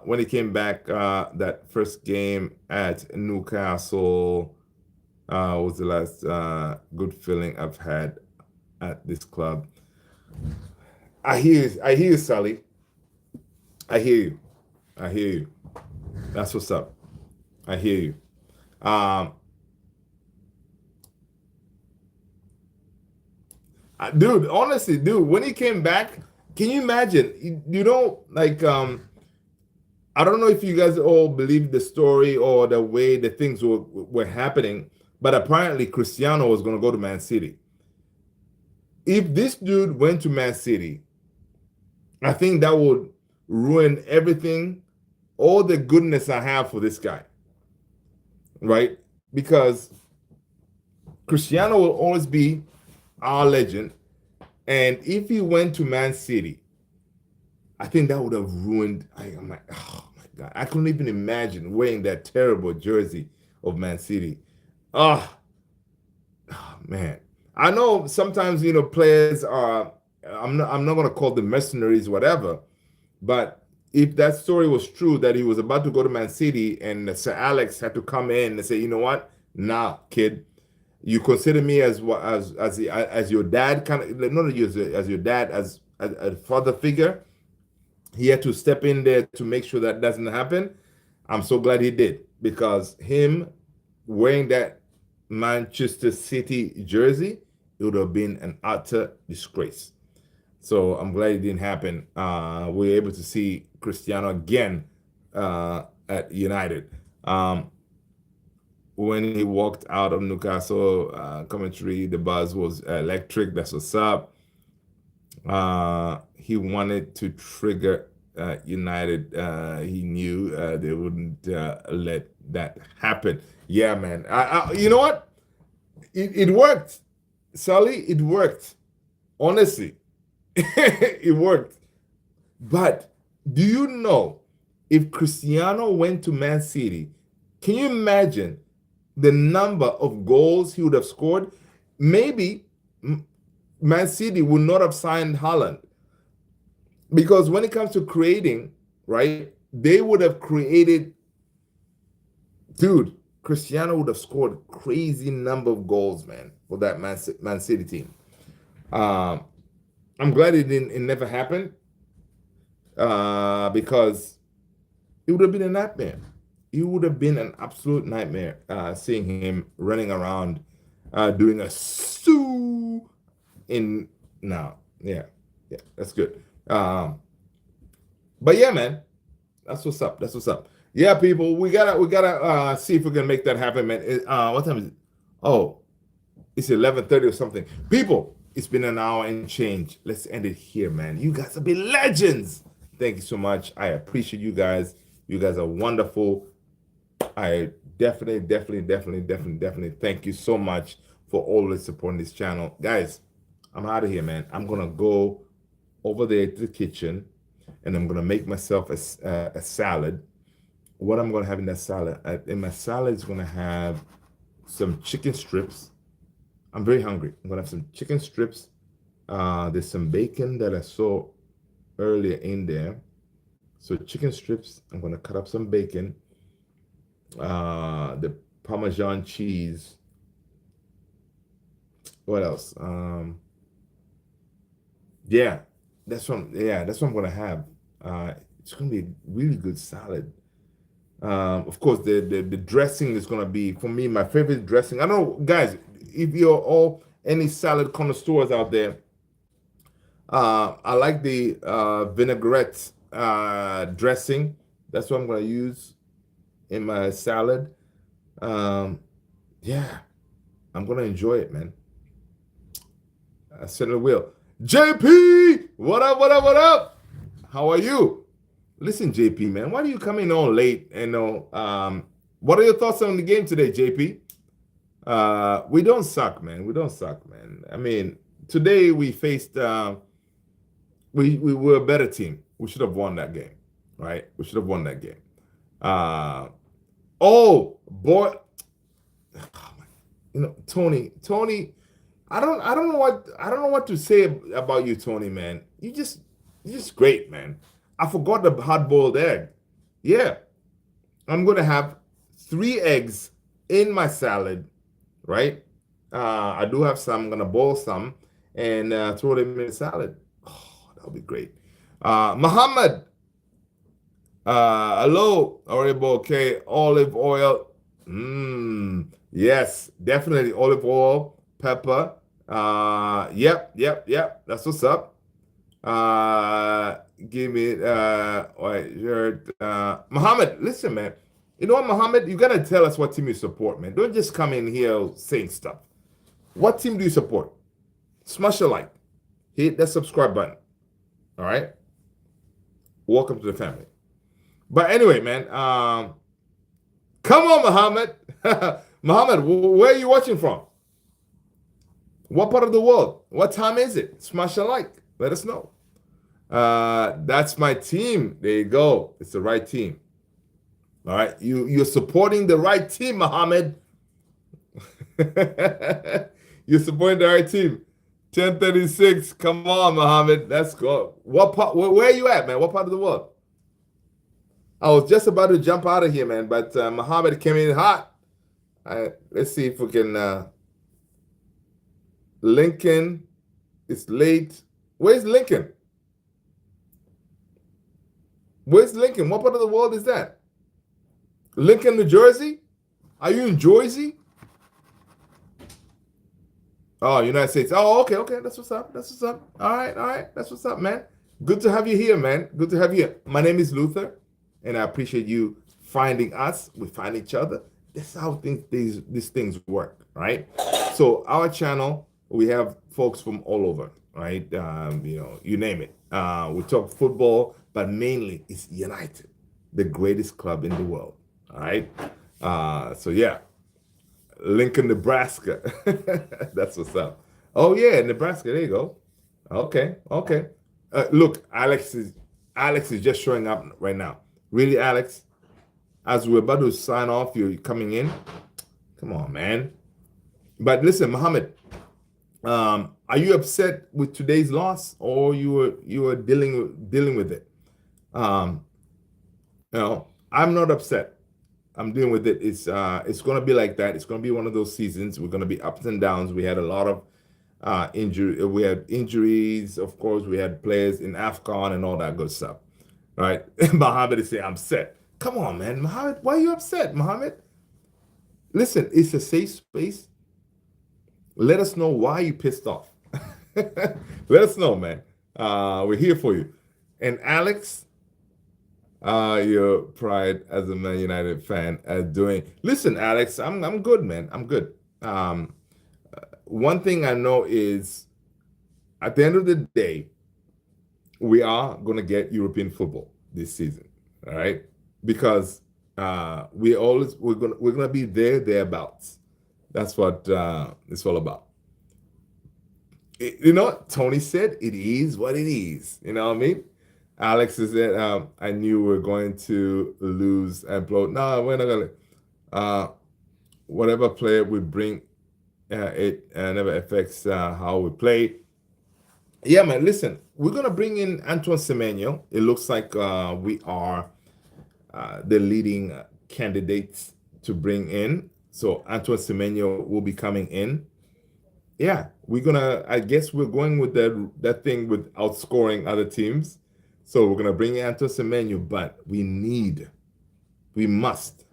When he came back, that first game at Newcastle was the last good feeling I've had at this club. I hear you, Sally. I hear you. I hear you. That's what's up. I hear you. Um, dude, honestly, dude, when he came back, can you imagine? Like I don't know if you guys all believe the story or the way the things were happening, but apparently Cristiano was going to go to Man City. If this dude went to Man City, I think that would ruin everything, all the goodness I have for this guy, right? Because Cristiano will always be our legend. And if he went to Man City, I think that would have ruined. I'm like, oh my God. I couldn't even imagine wearing that terrible jersey of Man City. Oh, oh man. I know sometimes, players are, I'm not going to call them mercenaries, whatever, but if that story was true that he was about to go to Man City and Sir Alex had to come in and say, you know what? Nah, kid, you consider me as what as your dad, kind of not as your dad, as a father figure. He had to step in there to make sure that doesn't happen. I'm so glad he did, because him wearing that Manchester City jersey, it would have been an utter disgrace. So I'm glad it didn't happen. We were able to see Cristiano again at United. When he walked out of Newcastle commentary, the buzz was electric. That's what's up. He wanted to trigger United. He knew they wouldn't let that happen. Yeah, man. You know what? It worked, Sully. It worked. Honestly, it worked. But do you know, if Cristiano went to Man City, can you imagine the number of goals he would have scored? Maybe Man City would not have signed Haaland, because when it comes to creating, right, they would have created, dude, Cristiano would have scored crazy number of goals, man, for that Man City team. I'm glad it never happened, because it would have been a nightmare. It would have been an absolute nightmare seeing him running around doing a sue in now. Yeah, that's good. But yeah, man, that's what's up. That's what's up. Yeah, people, we gotta see if we can make that happen, man. What time is it? Oh, it's 11:30 or something. People, it's been an hour and change. Let's end it here, man. You guys have been legends. Thank you so much. I appreciate you guys. You guys are wonderful. I definitely thank you so much for always supporting this channel. Guys, I'm out of here, man. I'm gonna go over there to the kitchen and I'm gonna make myself a salad. What I'm gonna have in that salad, in my salad is gonna have some chicken strips. I'm very hungry. I'm gonna have some chicken strips. There's some bacon that I saw earlier in there. So chicken strips, I'm gonna cut up some bacon. The Parmesan cheese. What else? Yeah, that's what I'm gonna have. It's gonna be a really good salad. Of course, the dressing is gonna be, for me, my favorite dressing. I don't know, guys, if you're all any salad connoisseurs out there. I like the vinaigrette dressing. That's what I'm gonna use in my salad. Yeah, I'm gonna enjoy it, man. I certainly will. JP, what up, what up, what up? How are you? Listen, JP, man, why do you come in on late? And what are your thoughts on the game today, JP? We don't suck, man. We don't suck, man. I mean, today we faced we were a better team. We should have won that game, right? We should have won that game. Oh boy, Tony, I don't know what to say about you, Tony, man. You're just great, man. I forgot the hard-boiled egg. Yeah, I'm gonna have 3 eggs in my salad, right? I do have some. I'm gonna boil some and throw them in the salad. Oh, that'll be great. Muhammad, hello, Oribo. Okay, olive oil. Yes, definitely olive oil, pepper. Yep. That's what's up. Give me Muhammad, listen, man. You know what, Muhammad? You gotta tell us what team you support, man. Don't just come in here saying stuff. What team do you support? Smash a like. Hit that subscribe button. All right. Welcome to the family. But anyway, man, come on, Muhammad. Muhammad, where are you watching from? What part of the world? What time is it? Smash a like. Let us know. That's my team. There you go. It's the right team. All right. You're supporting the right team, Muhammad. You're supporting the right team. 1036. Come on, Muhammad. Let's go. What part? Where are you at, man? What part of the world? I was just about to jump out of here, man, but Muhammad came in hot. Let's see if we can. Lincoln, it's late. Where's Lincoln? Where's Lincoln? What part of the world is that? Lincoln, New Jersey? Are you in Jersey? Oh, United States. Oh, okay, okay. That's what's up. That's what's up. All right, all right. That's what's up, man. Good to have you here, man. Good to have you here. My name is Luther, and I appreciate you finding us. We find each other. That's how these things work, right? So our channel, we have folks from all over, right? You name it. We talk football, but mainly it's United, the greatest club in the world. All right. So yeah, Lincoln, Nebraska. That's what's up. Oh yeah, Nebraska. There you go. Okay, okay. Look, Alex is just showing up right now. Really, Alex? As we're about to sign off, you're coming in. Come on, man. But listen, Muhammad, are you upset with today's loss, or you were dealing with it? I'm not upset. I'm dealing with it. It's going to be like that. It's going to be one of those seasons. We're going to be ups and downs. We had a lot of injury. We had injuries, of course. We had players in AFCON and all that good stuff. All right. Muhammad is saying, I'm upset. Come on, man. Muhammad, why are you upset, Muhammad? Listen, it's a safe space. Let us know why you pissed off. Let us know, man. We're here for you. And Alex, your pride as a Man United fan doing. Listen, Alex, I'm good, man. I'm good. One thing I know is, at the end of the day, we are going to get European football this season. All right, because we're gonna be thereabouts. That's what it's all about. You know what Tony said? It is what it is. You know what I mean? Alex is that I knew we are going to lose and blow. No, we're not gonna. Whatever player we bring, it never affects how we play. Yeah, man. Listen, we're gonna bring in Antoine Semenyo. It looks like we are the leading candidates to bring in. So Antoine Semenyo will be coming in. Yeah, I guess we're going with that thing with outscoring other teams. So we're gonna bring in Antoine Semenyo, but we must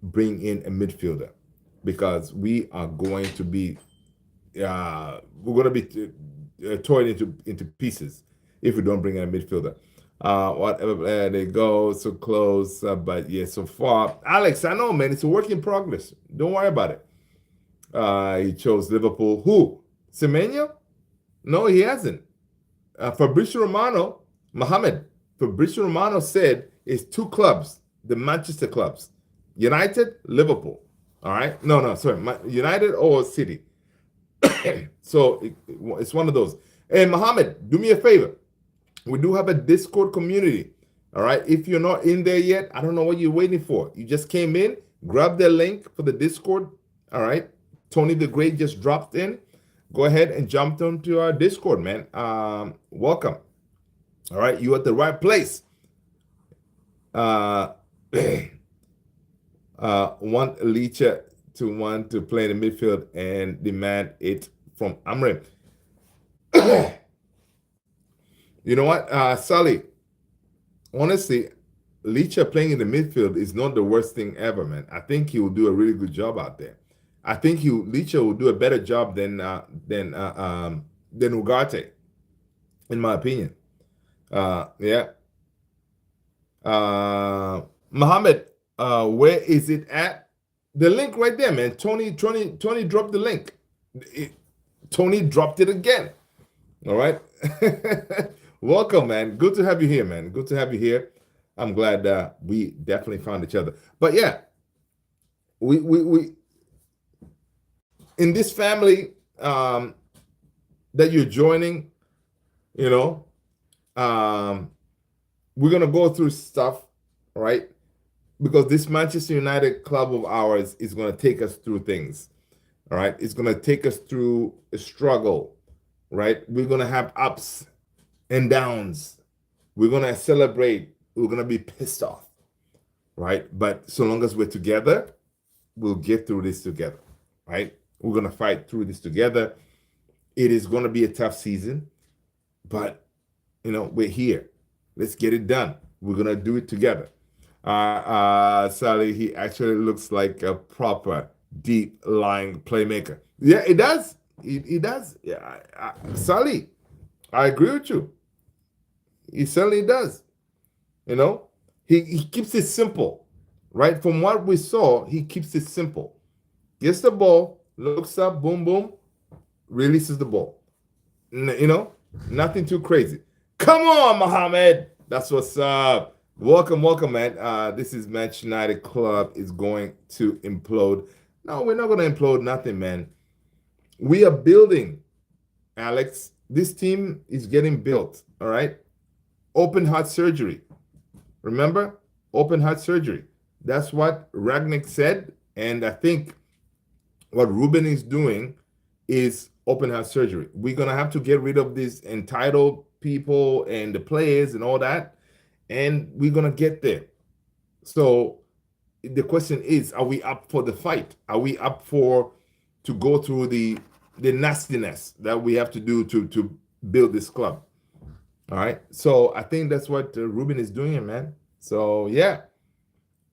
bring in a midfielder, because we are going to be torn into pieces if we don't bring in a midfielder. Whatever, they go so close, but yeah, so far, Alex, I know, man, it's a work in progress. Don't worry about it. He chose Liverpool. Who? Semenyo? No, he hasn't. Fabrizio Romano said it's two clubs, the Manchester clubs, United, Liverpool. All right, no, sorry, United or City. So it's one of those. And Mohammed, do me a favor. We do have a Discord community. All right. If you're not in there yet, I don't know what you're waiting for. You just came in, grab the link for the Discord. All right. Tony the Great just dropped in. Go ahead and jump onto our Discord, man. Welcome. All right. You're at the right place. Want Licha to want to play in the midfield and demand it from Amrin. You know what, Sully? Honestly, Licha playing in the midfield is not the worst thing ever, man. I think he will do a really good job out there. I think Licha will do a better job than Ugarte, in my opinion. Yeah. Mohammed, where is it at? The link right there, man. Tony dropped the link. Tony dropped it again. All right. Welcome, man. Good to have you here, man. Good to have you here. I'm glad we definitely found each other. But yeah, we in this family, that you're joining, you know, um, we're gonna go through stuff, right? Because this Manchester United club of ours is gonna take us through things. All right, it's gonna take us through a struggle, right? We're gonna have ups and downs. We're gonna celebrate. We're gonna be pissed off, right? But so long as we're together, we'll get through this together, right? We're gonna fight through this together. It is gonna be a tough season, but we're here. Let's get it done. We're gonna do it together. Sally, he actually looks like a proper deep lying playmaker. Yeah, it does. It does. Yeah, Sally, I agree with you. He certainly does. You know, he keeps it simple, right? From what we saw, he keeps it simple. Gets the ball, looks up, boom, boom, releases the ball. Nothing too crazy. Come on, Mohammed. That's what's up. Welcome, welcome, man. This is Manchester United Club is going to implode. No, we're not going to implode nothing, man. We are building, Alex. This team is getting built, all right? Open heart surgery. Remember? Open heart surgery. That's what Ragnick said. And I think what Ruben is doing is open heart surgery. We're going to have to get rid of these entitled people and the players and all that. And we're going to get there. So the question is, are we up for the fight? Are we up to go through the nastiness that we have to do to build this club? All right. So I think that's what Ruben is doing, man. So yeah,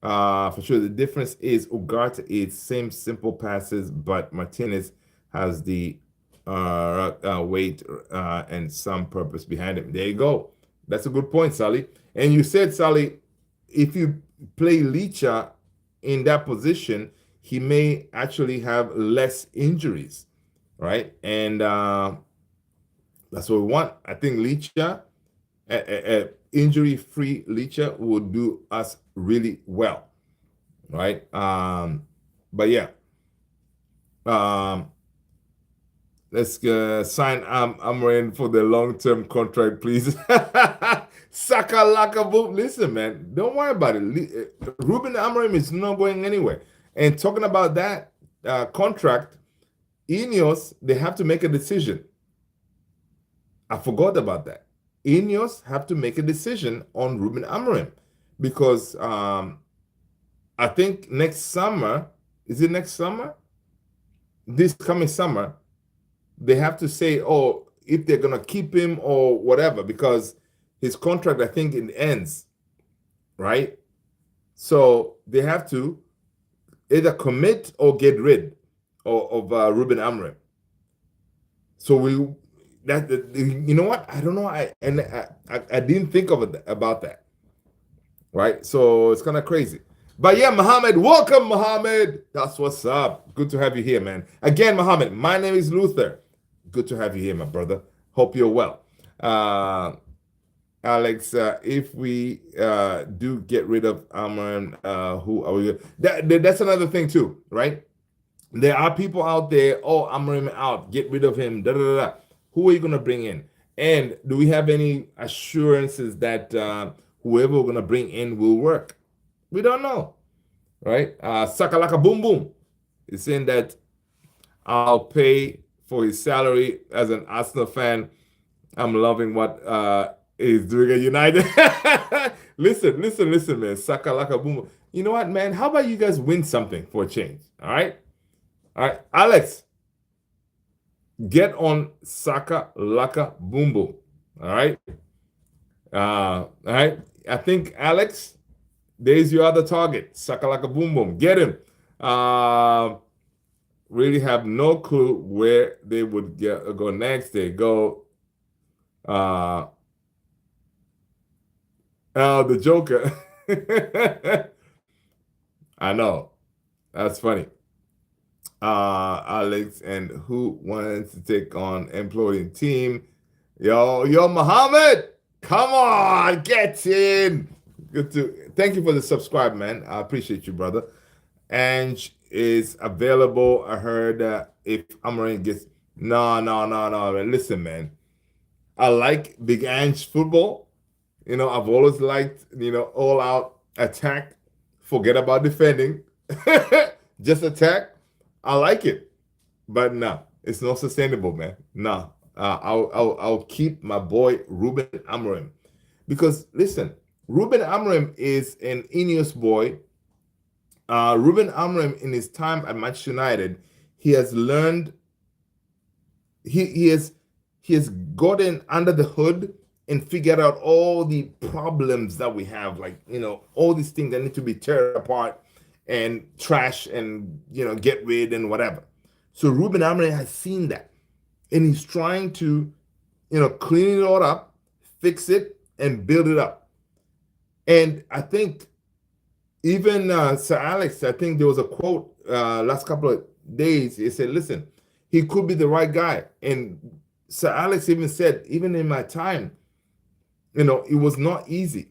for sure. The difference is Ugarte is same simple passes, but Martinez has the weight and some purpose behind him. There you go. That's a good point, Sally. And you said, Sally, if you play Licha in that position, he may actually have less injuries, right? And that's what we want. I think Licha, injury-free Licha would do us really well, right? But yeah, let's sign Amrin for the long-term contract, please. Saka laka boom. Listen, man, don't worry about it. Ruben Amorim is not going anywhere. And talking about that contract, Ineos, they have to make a decision. I forgot about that. Ineos have to make a decision on Ruben Amorim because I think next summer, is it next summer? This coming summer, they have to say, oh, if they're going to keep him or whatever, because his contract, I think, it ends, right? So they have to either commit or get rid of Ruben Amorim. So you know what? I don't know. I didn't think of it about that, right? So it's kind of crazy. But yeah, Mohammed, welcome, Mohammed. That's what's up. Good to have you here, man. Again, Mohammed, my name is Luther. Good to have you here, my brother. Hope you're well. Alex, if we do get rid of Amran, who are we? That's another thing too, right? There are people out there, oh, Amran out, get rid of him, da da da. Who are you going to bring in? And do we have any assurances that whoever we're going to bring in will work? We don't know, right? Sakalaka Boom Boom is saying that I'll pay for his salary as an Arsenal fan. I'm loving what he's doing at United. listen, man. Sakalaka Boom Boom. You know what, man? How about you guys win something for a change? All right? Alex, get on Saka Laka Boom Boom. All right? All right? I think, Alex, there's your other target. Saka Laka Boom Boom. Get him. Really have no clue where they would go next. They go. The Joker. I know. That's funny. Alex, and who wants to take on employee team? Yo, Muhammad, come on, get in. Thank you for the subscribe, man. I appreciate you, brother. And is available. I heard if Amarin gets No, no, no, no, man. Listen, man. I like Big Ange football. I've always liked, all out attack. Forget about defending. Just attack. I like it. But no, it's not sustainable, man. No. I'll keep my boy Ruben Amorim. Because listen, Ruben Amorim is an Ineos boy. Ruben Amorim, in his time at Manchester United, he has learned, he has gotten under the hood and figured out all the problems that we have, like all these things that need to be tear apart and trash and get rid and whatever. So Ruben Amorim has seen that, and he's trying to clean it all up, fix it, and build it up. And I think even Sir Alex, I think there was a quote last couple of days. He said, "Listen, he could be the right guy." And Sir Alex even said, "Even in my time, it was not easy,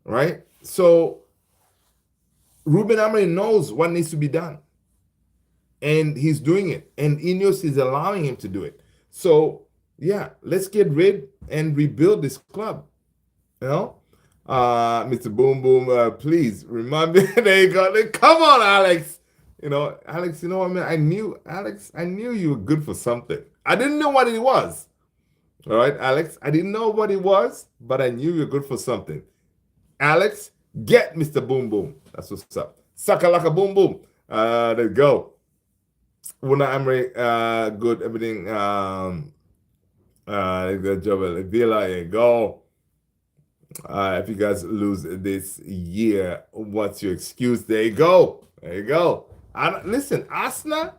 right?" So Ruben Amorim knows what needs to be done, and he's doing it. And Ineos is allowing him to do it. So yeah, let's get rid and rebuild this club. You know, Mr. Boom Boom, please remind me. There you go. Come on, Alex. Alex. You know what, man? I knew Alex. I knew you were good for something. I didn't know what it was. All right, Alex. I didn't know what it was, but I knew you were good for something. Alex, get Mr. Boom Boom. That's what's up. Sakalaka Boom Boom. There you go. Una Amri, good everything. Good job, Villa. There you go. If you guys lose this year, what's your excuse? There you go. There you go. Listen, Arsenal,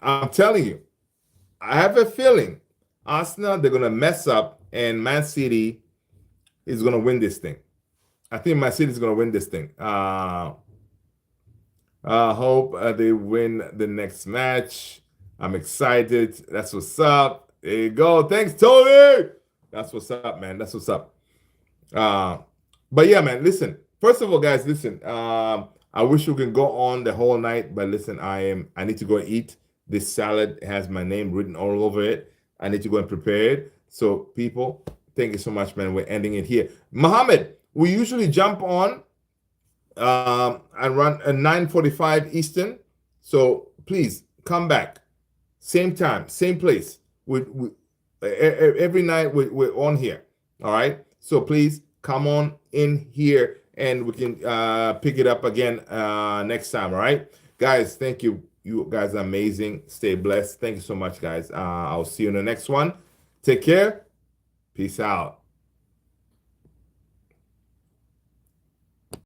I'm telling you, I have a feeling Arsenal, they're going to mess up, and Man City is going to win this thing. I think Man City is going to win this thing. I hope they win the next match. I'm excited. That's what's up. There you go. Thanks, Tony. That's what's up, man. That's what's up. But yeah, man, listen. First of all, guys, listen. I wish we can go on the whole night, but listen, I need to go eat. This salad has my name written all over it. I need to go and prepare it. So, people, thank you so much, man. We're ending it here. Mohammed, we usually jump on and run at 9:45 Eastern. So please come back. Same time, same place. Every night we're on here. All right. So please come on in here and we can pick it up again next time. All right, guys. Thank you. You guys are amazing. Stay blessed. Thank you so much, guys. I'll see you in the next one. Take care. Peace out.